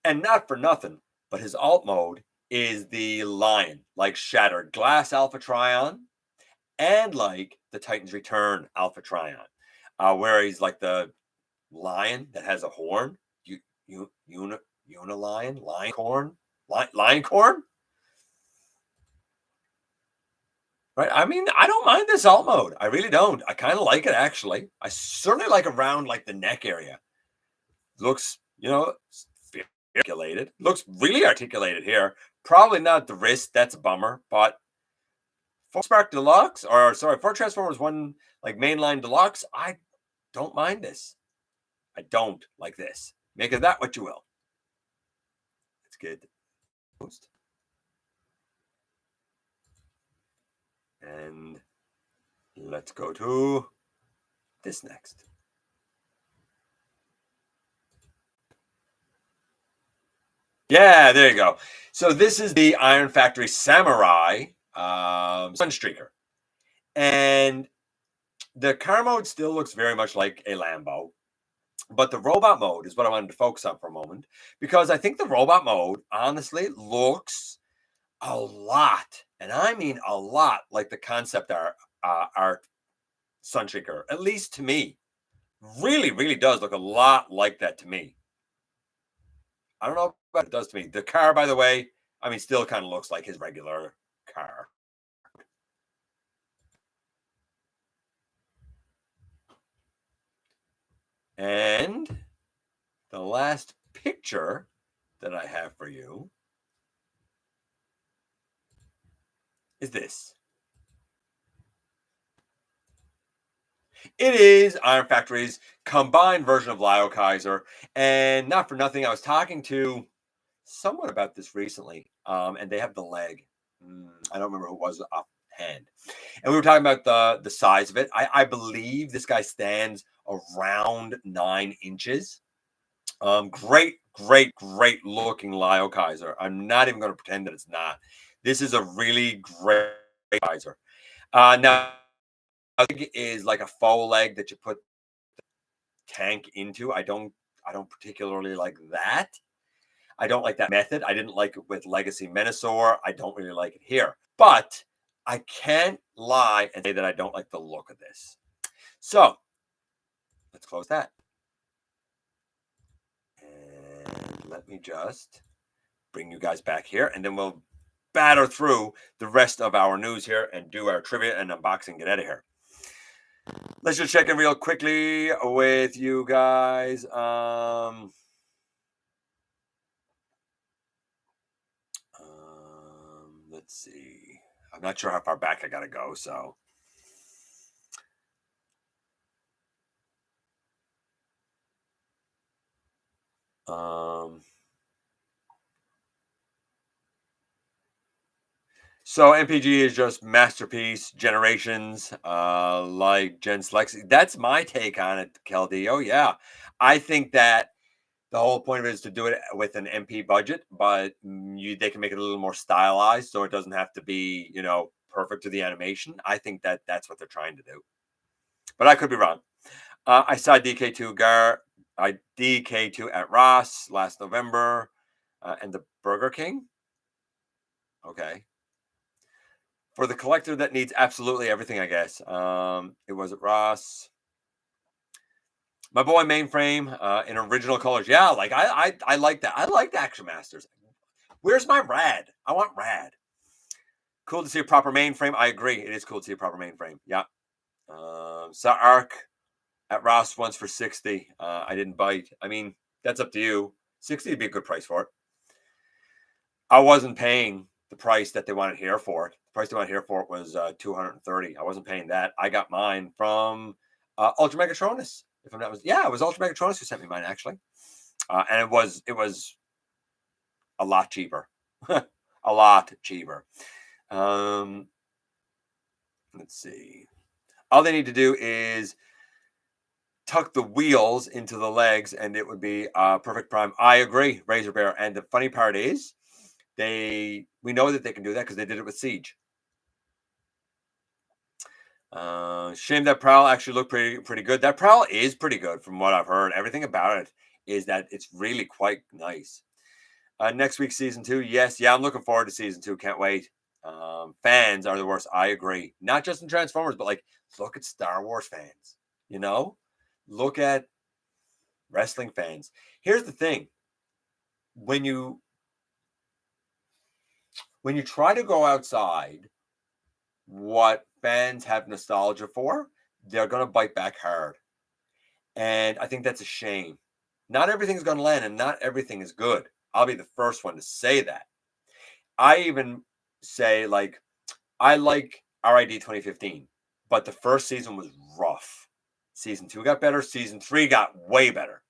And not for nothing, but his alt mode is the lion, like Shattered Glass Alpha Trion, and like the Titan's Return Alpha Trion, where he's like the lion that has a horn. Unilion, lion corn, lion corn. Right? I mean, I don't mind this alt mode. I really don't. I kind of like it, actually. I certainly like around like the neck area. Looks, articulated. Looks really articulated here. Probably not the wrist. That's a bummer. But for Spark Deluxe, for Transformers 1, like mainline Deluxe, I don't mind this. I don't like this. Make of that what you will. It's good. And let's go to this next. Yeah, there you go. So this is the Iron Factory Samurai Sunstreaker. And the car mode still looks very much like a Lambo. But the robot mode is what I wanted to focus on for a moment. Because I think the robot mode, honestly, looks a lot, and I mean a lot, like the concept art Sunstreaker. At least to me. Really, really does look a lot like that to me. I don't know what it does to me. The car, by the way, I mean, still kind of looks like his regular car. And the last picture that I have for you is this. It is Iron Factory's combined version of Lio Kaiser. And not for nothing, I was talking to someone about this recently, and they have the leg. I don't remember who it was offhand. And we were talking about the size of it. I believe this guy stands around 9 inches. Great looking Lio Kaiser. I'm not even going to pretend that it's not. This is a really great Kaiser. Now, I think it is like a faux leg that you put the tank into. I don't particularly like that. I don't like that method. I didn't like it with Legacy Menasor. I don't really like it here. But I can't lie and say that I don't like the look of this. So let's close that. And let me just bring you guys back here, and then we'll batter through the rest of our news here and do our trivia and unboxing, get out of here. Let's just check in real quickly with you guys. Let's see. I'm not sure how far back I gotta go, so. So MPG is just masterpiece generations, like Gen Lexi. That's my take on it, Keldy. Oh yeah, I think that the whole point of it is to do it with an MP budget, but they can make it a little more stylized, so it doesn't have to be perfect to the animation. I think that that's what they're trying to do, but I could be wrong. I saw DK2 at Ross last November, and the Burger King. Okay. For the collector that needs absolutely everything, I guess. It was at Ross. My boy Mainframe in original colors. Yeah, like I like that. I like the Action Masters. Where's my rad? I want rad. Cool to see a proper Mainframe. I agree. It is cool to see a proper Mainframe. Yeah. Saw Arc at Ross once for 60. I didn't bite. I mean, that's up to you. 60 would be a good price for it. I wasn't paying the price that they wanted here for it. The price they wanted here for it was 230. I wasn't paying that. I got mine from Ultra Megatronus. If I'm not, it was Ultra Megatronus who sent me mine actually, and it was a lot cheaper, a lot cheaper. Let's see. All they need to do is tuck the wheels into the legs, and it would be perfect prime. I agree, Razor Bear. And the funny part is, we know that they can do that because they did it with Siege. Shame that Prowl actually looked pretty good. That Prowl is pretty good from what I've heard. Everything about it is that it's really quite nice. Next week, season 2. Yes, yeah, I'm looking forward to season 2. Can't wait. Fans are the worst. I agree. Not just in Transformers, but like look at Star Wars fans. Look at wrestling fans. Here's the thing. When you try to go outside what fans have nostalgia for, they're going to bite back hard. And I think that's a shame. Not everything's going to land and not everything is good. I'll be the first one to say that. I even say, like, I like RID 2015, but the first season was rough. Season 2 got better. Season 3 got way better.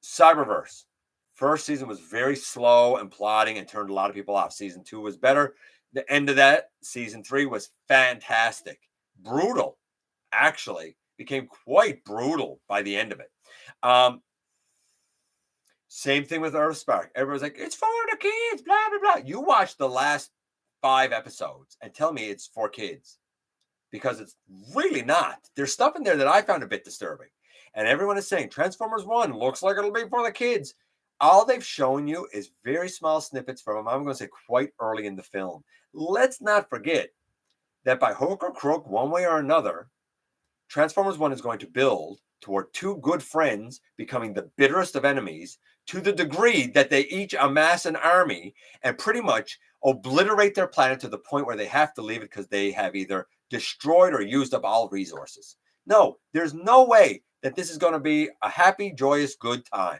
Cyberverse, First season was very slow and plodding and turned a lot of people off. Season 2 was better. The end of that, season 3 was fantastic. Brutal, actually. Became quite brutal by the end of it. Same thing with Earthspark. Everyone's like, it's for the kids, blah, blah, blah. You watch the last 5 episodes and tell me it's for kids. Because it's really not. There's stuff in there that I found a bit disturbing. And everyone is saying Transformers 1 looks like it'll be for the kids. All they've shown you is very small snippets from, I'm going to say, quite early in the film. Let's not forget that by hook or crook, one way or another, Transformers 1 is going to build toward 2 good friends becoming the bitterest of enemies to the degree that they each amass an army and pretty much obliterate their planet to the point where they have to leave it because they have either destroyed or used up all resources. No, there's no way that this is going to be a happy, joyous, good time,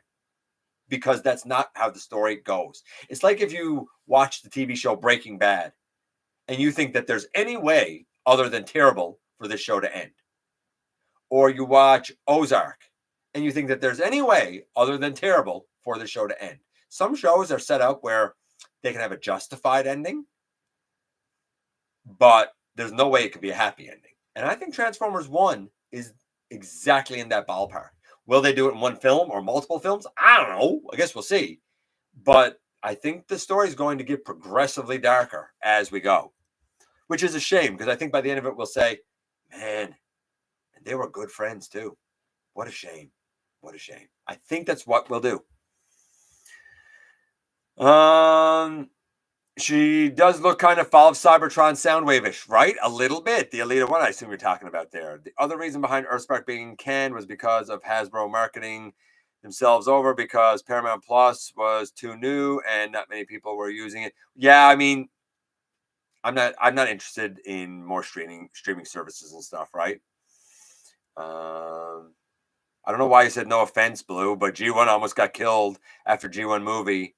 because that's not how the story goes. It's like if you watch the TV show Breaking Bad and you think that there's any way other than terrible for this show to end. Or you watch Ozark and you think that there's any way other than terrible for the show to end. Some shows are set up where they can have a justified ending, but there's no way it could be a happy ending. And I think Transformers 1 is exactly in that ballpark. Will they do it in one film or multiple films? I don't know. I guess we'll see. But I think the story is going to get progressively darker as we go, which is a shame, because I think by the end of it, we'll say, man, they were good friends too. What a shame. What a shame. I think that's what we'll do. She does look kind of Fall of Cybertron Soundwave-ish, right? A little bit. The Alita one, I assume you're talking about there. The other reason behind Earthspark being canned was because of Hasbro marketing themselves over, because Paramount Plus was too new and not many people were using it. Yeah, I mean, I'm not interested in more streaming services and stuff, right? I don't know why you said no offense, Blue, but G1 almost got killed after G1 movie.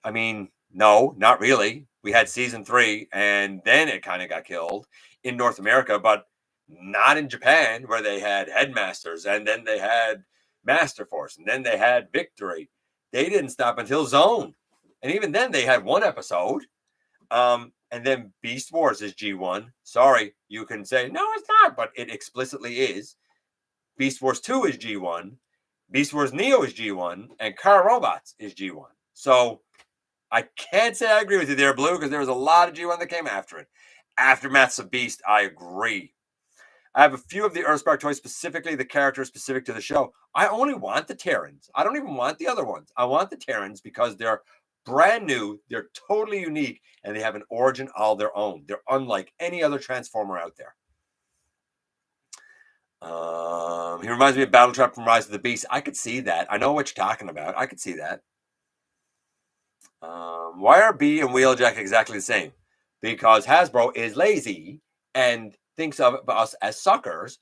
I mean, no, not really. We had season 3, and then it kind of got killed in North America, but not in Japan, where they had Headmasters, and then they had Master Force, and then they had Victory. They didn't stop until Zone, and even then they had 1 episode. And then Beast Wars is G1. Sorry, you can say, no, it's not, but it explicitly is. Beast Wars 2 is G1. Beast Wars Neo is G1. And Car Robots is G1. So I can't say I agree with you there, Blue, because there was a lot of G1 that came after it. Aftermaths of Beast, I agree. I have a few of the Earthspark toys, specifically the characters specific to the show. I only want the Terrans. I don't even want the other ones. I want the Terrans because they're brand new, they're totally unique, and they have an origin all their own. They're unlike any other Transformer out there. He reminds me of Battletrap from Rise of the Beast. I could see that. I know what you're talking about. I could see that. Why are B and Wheeljack exactly the same? Because Hasbro is lazy and thinks of us as suckers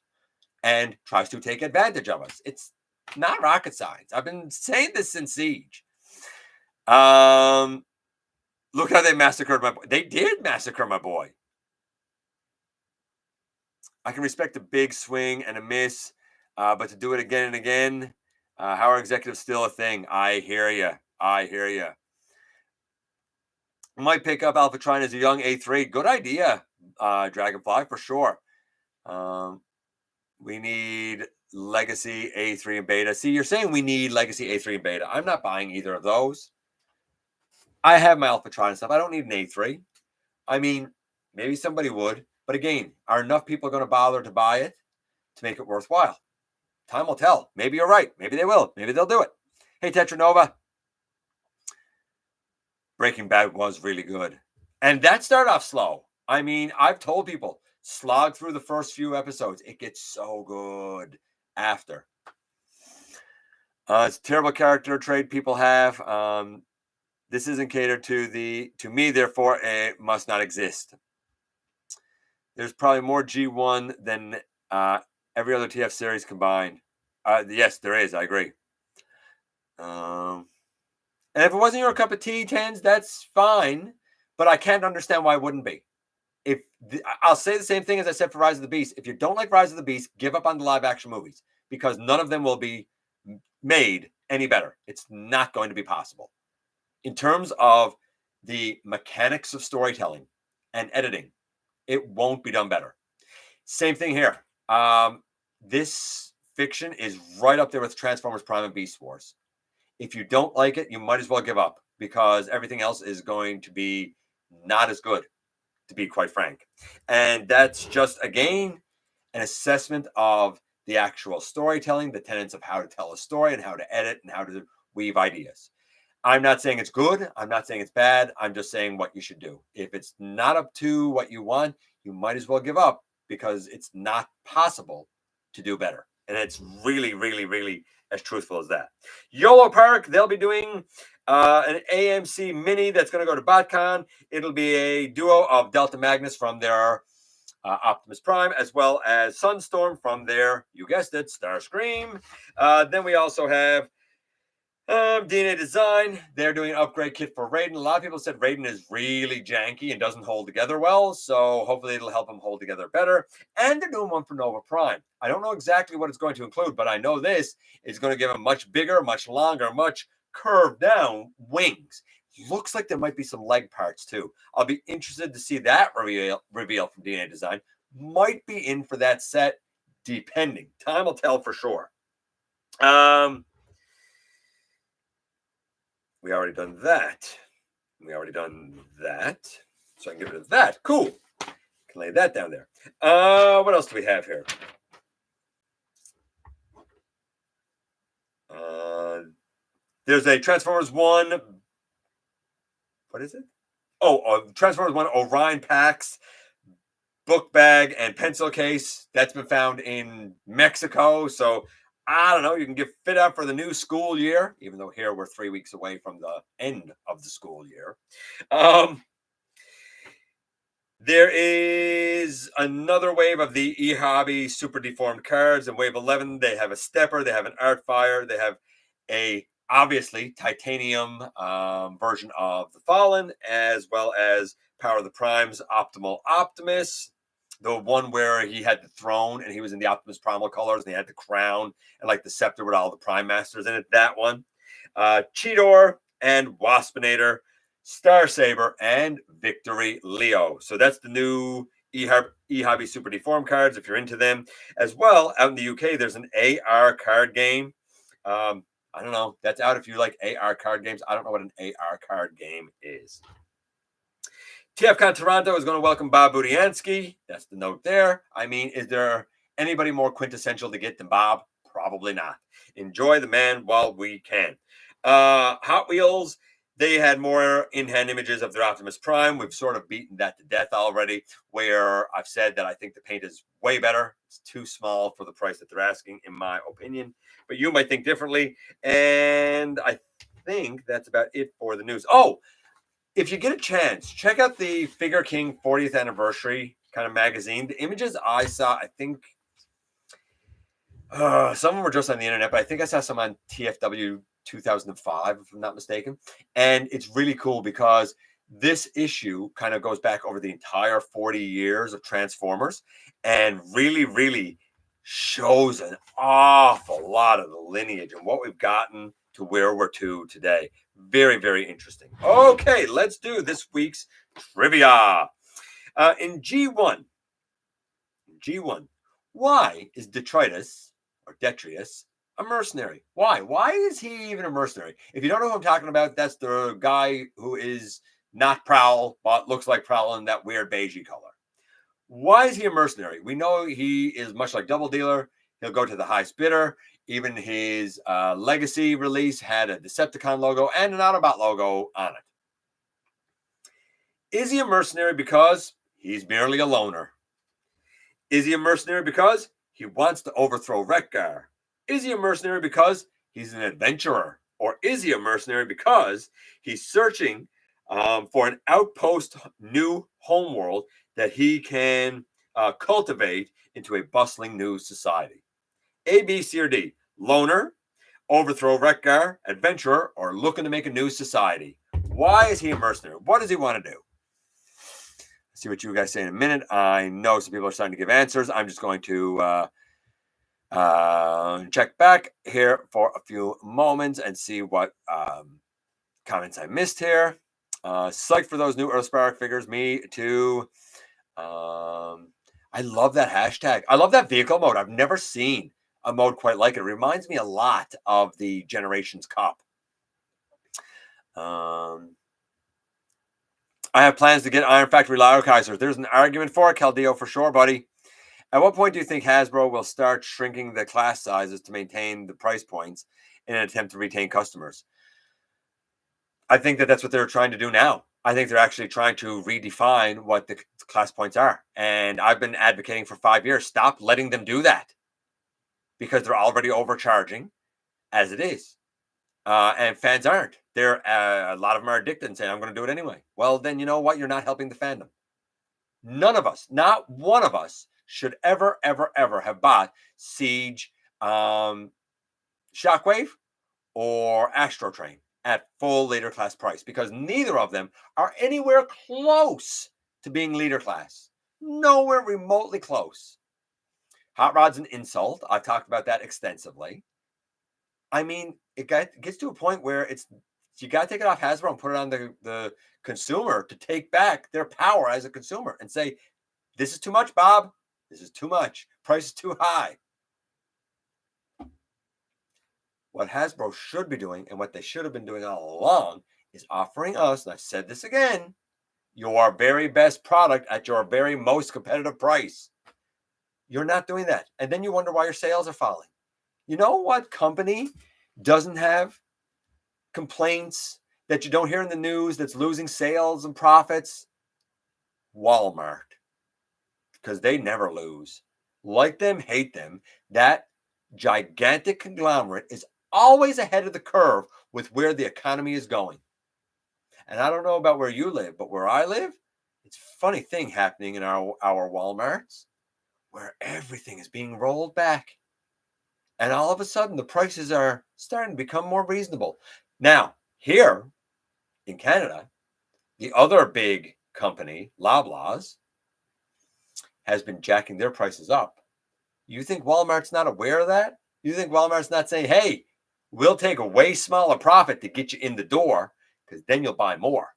and tries to take advantage of us. It's not rocket science. I've been saying this since Siege. Look how they massacred my boy. They did massacre my boy. I can respect a big swing and a miss, but to do it again and again, how are executives still a thing? I hear you. I hear you. Might pick up Alphatron as a young A3. Good idea, Dragonfly, for sure. We need Legacy A3 and Beta. See, you're saying we need Legacy A3 and Beta. I'm not buying either of those. I have my Alphatron and stuff. I don't need an A3. I mean, maybe somebody would. But again, are enough people going to bother to buy it to make it worthwhile? Time will tell. Maybe you're right. Maybe they will. Maybe they'll do it. Hey, Tetranova. Breaking Bad was really good. And that started off slow. I mean, I've told people, slog through the first few episodes. It gets so good after. It's a terrible character trait people have. This isn't catered to me, therefore it must not exist. There's probably more G1 than every other TF series combined. Yes, there is. I agree. And if it wasn't your cup of tea, Tens, that's fine. But I can't understand why it wouldn't be. I'll say the same thing as I said for Rise of the Beast. If you don't like Rise of the Beast, give up on the live action movies, because none of them will be made any better. It's not going to be possible. In terms of the mechanics of storytelling and editing, it won't be done better. Same thing here. This fiction is right up there with Transformers Prime and Beast Wars. If you don't like it, you might as well give up, because everything else is going to be not as good, to be quite frank. And that's just, again, an assessment of the actual storytelling, the tenets of how to tell a story and how to edit and how to weave ideas. I'm not saying it's good. I'm not saying it's bad. I'm just saying what you should do. If it's not up to what you want, you might as well give up, because it's not possible to do better. And it's really, really, really as truthful as that. YOLOPARK, they'll be doing an AMC Mini that's going to go to BotCon. It'll be a duo of Delta Magnus from their Optimus Prime, as well as Sunstorm from their, you guessed it, Starscream. Then we also have DNA Design. They're doing an upgrade kit for Raiden. A lot of people said Raiden is really janky and doesn't hold together well, so hopefully it'll help him hold together better. And they're doing one for Nova Prime. I don't know exactly what it's going to include, but I know this is going to give him much bigger, much longer, much curved down wings. Looks like there might be some leg parts too. I'll be interested to see that reveal from DNA Design. Might be in for that set, depending. Time will tell for sure. We already done that. So I can get rid of that. Cool. Can lay that down there. What else do we have here? There's a Transformers 1. What is it? Transformers 1 Orion Pax book bag and pencil case. That's been found in Mexico. So I don't know. You can get fit up for the new school year, even though here we're 3 weeks away from the end of the school year. There is another wave of the eHobby Super Deformed cards. In Wave 11, they have a Stepper, they have an Artfire, they have a, obviously, titanium version of the Fallen, as well as Power of the Prime's Optimal Optimus. The one where he had the throne and he was in the Optimus Primal colors and he had the crown and like the scepter with all the Prime Masters in it. That one. Cheetor and Waspinator, Star Saber, and Victory Leo. So that's the new eHobby Super Deformed cards if you're into them. As well, out in the UK, there's an AR card game. I don't know. That's out if you like AR card games. I don't know what an AR card game is. TFCon Toronto is going to welcome Bob Budiansky. That's the note there. I mean, is there anybody more quintessential to get than Bob? Probably not. Enjoy the man while we can. Hot Wheels, they had more in-hand images of their Optimus Prime. We've sort of beaten that to death already, where I've said that I think the paint is way better. It's too small for the price that they're asking, in my opinion. But you might think differently. And I think that's about it for the news. Oh, if you get a chance, check out the Figure King 40th anniversary kind of magazine. The images I saw, I think some of them were just on the internet, but I think I saw some on TFW 2005, if I'm not mistaken. And it's really cool because this issue kind of goes back over the entire 40 years of Transformers and really, really shows an awful lot of the lineage and what we've gotten to where we're to today. Very, very interesting. Okay, let's do this week's trivia. In G1, why is Detritus or Detrius a mercenary? Why? Why is he even a mercenary? If you don't know who I'm talking about, that's the guy who is not Prowl, but looks like Prowl in that weird beigey color. Why is he a mercenary? We know he is much like Double Dealer. He'll go to the highest bidder. Even his Legacy release had a Decepticon logo and an Autobot logo on it. Is he a mercenary because he's merely a loner? Is he a mercenary because he wants to overthrow Wreck-Gar? Is he a mercenary because he's an adventurer? Or is he a mercenary because he's searching for an outpost new homeworld that he can cultivate into a bustling new society? A, B, C, or D. Loner, overthrow Wreck-Gar, adventurer, or looking to make a new society. Why is he a mercenary? What does he want to do? Let's see what you guys say in a minute. I know some people are starting to give answers. I'm just going to Check back here for a few moments and see what comments I missed here. Psyched for those new Earthspark figures. Me too. I love that hashtag. I love that vehicle mode. I've never seen a mode quite like it. It reminds me a lot of the Generations Cup. I have plans to get Iron Factory Lyockaisers. There's an argument for it, Caldeo, for sure, buddy. At what point do you think Hasbro will start shrinking the class sizes to maintain the price points in an attempt to retain customers? I think that that's what they're trying to do now. I think they're actually trying to redefine what the class points are. And I've been advocating for 5 years, stop letting them do that, because they're already overcharging as it is. And fans aren't. They're a lot of them are addicted and saying, I'm going to do it anyway. Well, then you know what? You're not helping the fandom. None of us, not one of us, should ever, ever, ever have bought Siege, Shockwave, or Astro Train at full leader class price, because neither of them are anywhere close to being leader class. Nowhere remotely close. Hot Rod's an insult. I've talked about that extensively. I mean, it gets to a point where you got to take it off Hasbro and put it on the consumer to take back their power as a consumer and say, this is too much, Bob. This is too much. Price is too high. What Hasbro should be doing, and what they should have been doing all along, is offering us, and I've said this again, your very best product at your very most competitive price. You're not doing that. And then you wonder why your sales are falling. You know what company doesn't have complaints that you don't hear in the news that's losing sales and profits? Walmart. Because they never lose. Like them, hate them. That gigantic conglomerate is always ahead of the curve with where the economy is going. And I don't know about where you live, but where I live, it's a funny thing happening in our Walmarts, where everything is being rolled back. And all of a sudden, the prices are starting to become more reasonable. Now, here in Canada, the other big company, Loblaws, has been jacking their prices up. You think Walmart's not aware of that? You think Walmart's not saying, hey, we'll take a way smaller profit to get you in the door, because then you'll buy more.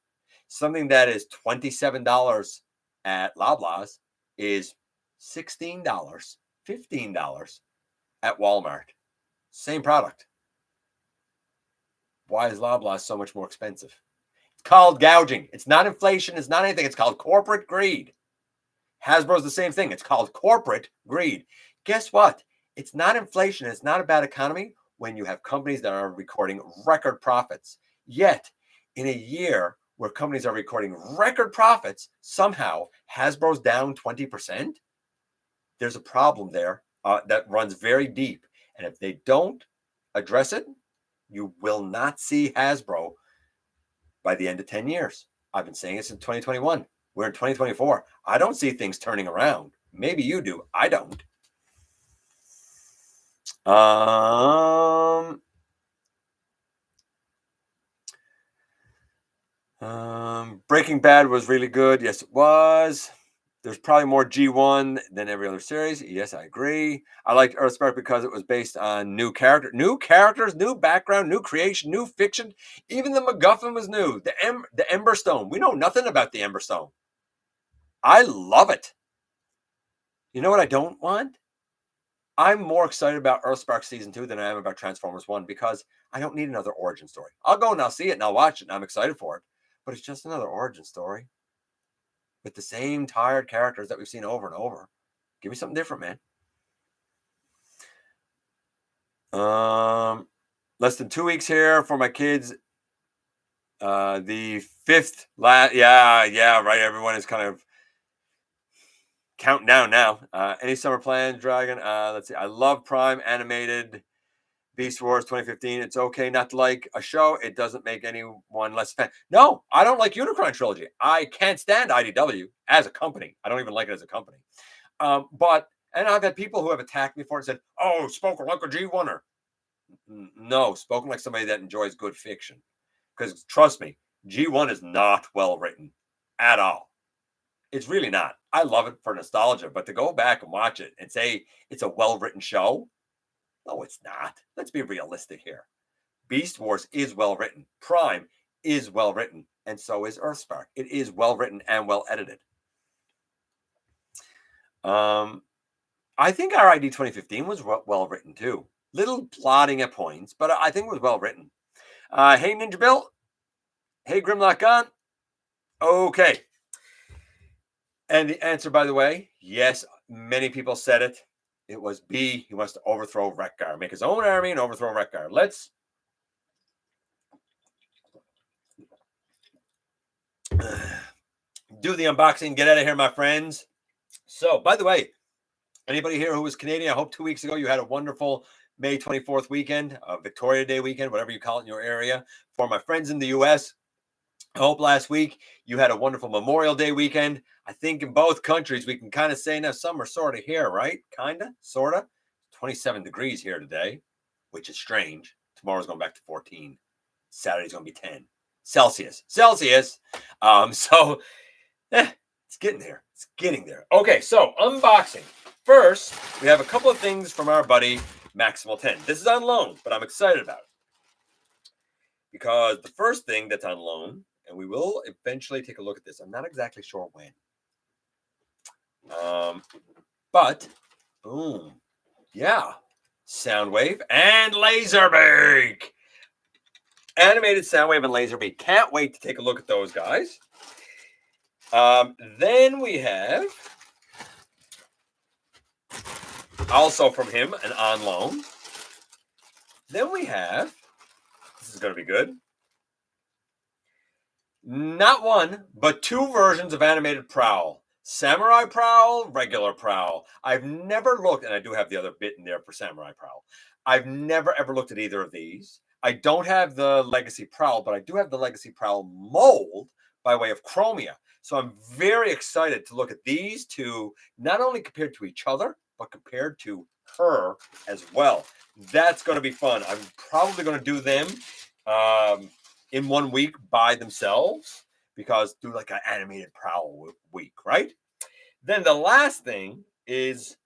Something that is $27 at Loblaws is $16, $15 at Walmart. Same product. Why is Loblaws so much more expensive? It's called gouging. It's not inflation. It's not anything. It's called corporate greed. Hasbro's the same thing. It's called corporate greed. Guess what? It's not inflation. It's not a bad economy when you have companies that are recording record profits. Yet, in a year where companies are recording record profits, somehow Hasbro's down 20%. There's a problem there that runs very deep. And if they don't address it, you will not see Hasbro by the end of 10 years. I've been saying it since 2021. We're in 2024. I don't see things turning around. Maybe you do. I don't. Breaking Bad was really good. Yes, it was. There's probably more G1 than every other series. Yes, I agree. I liked Earthspark because it was based on new characters, new background, new creation, new fiction. Even the MacGuffin was new. The Ember Stone. We know nothing about the Ember Stone. I love it. You know what I don't want? I'm more excited about Earthspark Season 2 than I am about Transformers 1, because I don't need another origin story. I'll go and I'll see it and I'll watch it and I'm excited for it. But it's just another origin story with the same tired characters that we've seen over and over. Give me something different, man. Less than 2 weeks here for my kids. The fifth last, yeah, right. Everyone is kind of counting down now. Any summer plans, Dragon? Let's see. I love Prime animated Beast Wars 2015. It's okay not to like a show. It doesn't make anyone less fan. No, I don't like Unicron Trilogy. I can't stand IDW as a company. I don't even like it as a company. And I've had people who have attacked me for it and said, oh, spoken like a G1er. No, spoken like somebody that enjoys good fiction. Because trust me, G1 is not well written at all. It's really not. I love it for nostalgia, but to go back and watch it and say it's a well-written show, No, it's not. Let's be realistic here. Beast Wars is well written. Prime is well written. And so is Earthspark. It is well written and well edited. I think RID 2015 was well written too. Little plotting at points, but I think it was well written. Hey, Ninja Bill. Hey, Grimlock Gun. Okay. And the answer, by the way, yes, many people said it. It was B. He wants to overthrow Wreckgar, make his own army and overthrow Wreckgar. Let's do the unboxing. Get out of here, my friends. So, by the way, anybody here who was Canadian, I hope 2 weeks ago you had a wonderful May 24th weekend, Victoria Day weekend, whatever you call it in your area. For my friends in the U.S., I hope last week you had a wonderful Memorial Day weekend. I think in both countries, we can kind of say now summer sort of here, right? Kind of, sort of. 27 degrees here today, which is strange. Tomorrow's going back to 14. Saturday's going to be 10. Celsius. It's getting there. It's getting there. Okay, so unboxing. First, we have a couple of things from our buddy Maximal 10. This is on loan, but I'm excited about it. Because the first thing that's on loan, and we will eventually take a look at this. I'm not exactly sure when. But, boom. Yeah. Soundwave and Laserbeak. Animated Soundwave and Laserbeak. Can't wait to take a look at those guys. Then we have, also from him, an on loan. Then we have, this is going to be good, not one, but two versions of Animated Prowl. Samurai Prowl, regular Prowl. I've never looked, and I do have the other bit in there for Samurai Prowl. I've never, ever looked at either of these. I don't have the Legacy Prowl, but I do have the Legacy Prowl mold by way of Chromia. So I'm very excited to look at these two, not only compared to each other, but compared to her as well. That's going to be fun. I'm probably going to do them in 1 week by themselves, because do like an animated Prowl week, right? Then the last thing is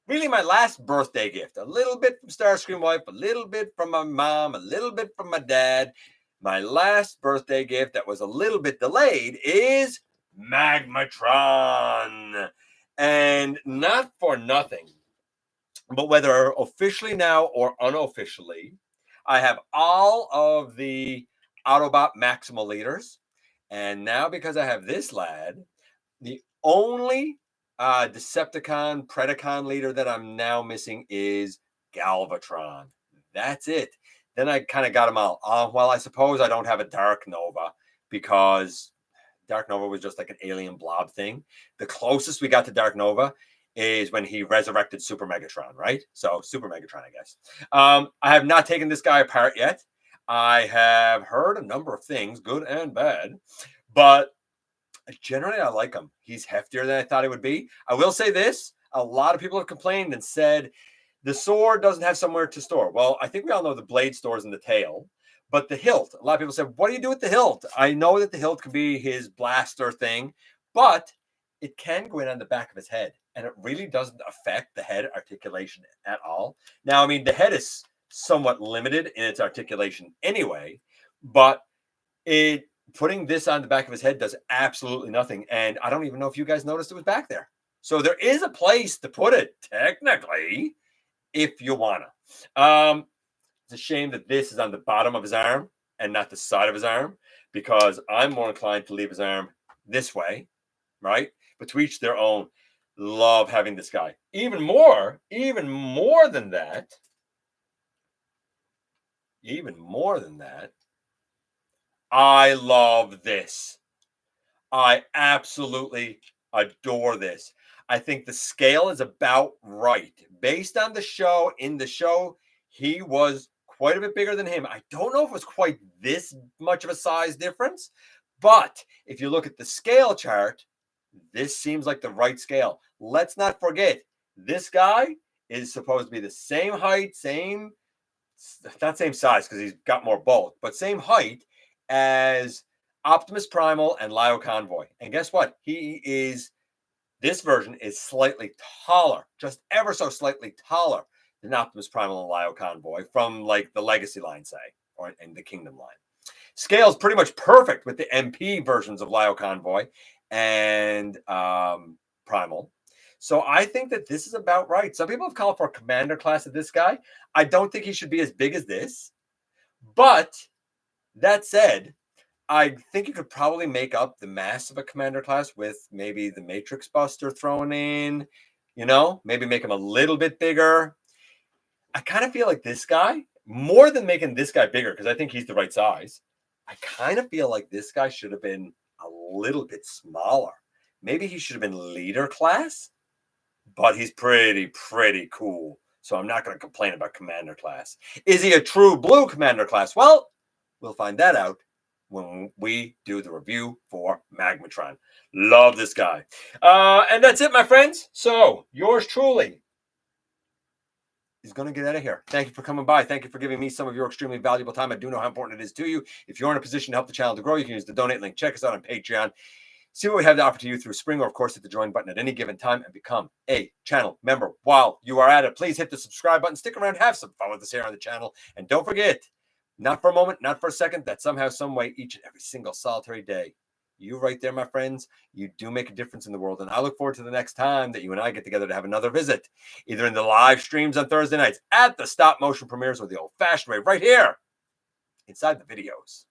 really my last birthday gift. A little bit from Starscream Wife, a little bit from my mom, a little bit from my dad. My last birthday gift that was a little bit delayed is Magmatron. And not for nothing, but whether officially now or unofficially, I have all of the Autobot Maximal leaders. And now, because I have this lad, the only Decepticon Predacon leader that I'm now missing is Galvatron. That's it. Then I kind of got them all. Well, I suppose I don't have a Dark Nova, because Dark Nova was just like an alien blob thing. The closest we got to Dark Nova is when he resurrected Super Megatron, right? So Super Megatron, I guess. I have not taken this guy apart yet. I have heard a number of things, good and bad, but generally I like him. He's heftier than I thought he would be. I will say this. A lot of people have complained and said the sword doesn't have somewhere to store. Well, I think we all know the blade stores in the tail, but the hilt, a lot of people said, what do you do with the hilt? I know that the hilt could be his blaster thing, but it can go in on the back of his head, and it really doesn't affect the head articulation at all. Now, I mean, the head is somewhat limited in its articulation anyway, but putting this on the back of his head does absolutely nothing. And I don't even know if you guys noticed it was back there. So there is a place to put it, technically, if you want to. It's a shame that this is on the bottom of his arm and not the side of his arm, because I'm more inclined to leave his arm this way, right? But to each their own. Love having this guy. Even more than that, I love this. I absolutely adore this. I think the scale is about right. Based on the show, in the show, he was quite a bit bigger than him. I don't know if it was quite this much of a size difference, but if you look at the scale chart, this seems like the right scale. Let's not forget, this guy is supposed to be the same height, not same size because he's got more bulk, but same height as Optimus Primal and Lio Convoy. And guess what? This version is slightly taller, just ever so slightly taller an Optimus Primal and Lio Convoy from like the Legacy line, say, or in the Kingdom line. Scale's pretty much perfect with the MP versions of Lio Convoy and Primal. So I think that this is about right. Some people have called for a commander class of this guy. I don't think he should be as big as this. But that said, I think you could probably make up the mass of a commander class with maybe the Matrix Buster thrown in, you know, maybe make him a little bit bigger. I kind of feel like this guy, more than making this guy bigger, because I think he's the right size, I kind of feel like this guy should have been a little bit smaller. Maybe he should have been leader class, but he's pretty cool. So I'm not going to complain about commander class. Is he a true blue commander class? Well, we'll find that out when we do the review for Magmatron. Love this guy. And that's it, my friends. So yours truly is going to get out of here. Thank you for coming by. Thank you for giving me some of your extremely valuable time. I do know how important it is to you. If you're in a position to help the channel to grow, you can use the donate link. Check us out on Patreon. See what we have to offer to you through Spring, or of course hit the join button at any given time and become a channel member. While you are at it, please hit the subscribe button. Stick around, have some fun with us here on the channel. And don't forget, not for a moment, not for a second, that somehow, some way, each and every single solitary day, you right there, my friends, you do make a difference in the world. And I look forward to the next time that you and I get together to have another visit, either in the live streams on Thursday nights, at the stop motion premieres, or the old-fashioned way right here inside the videos.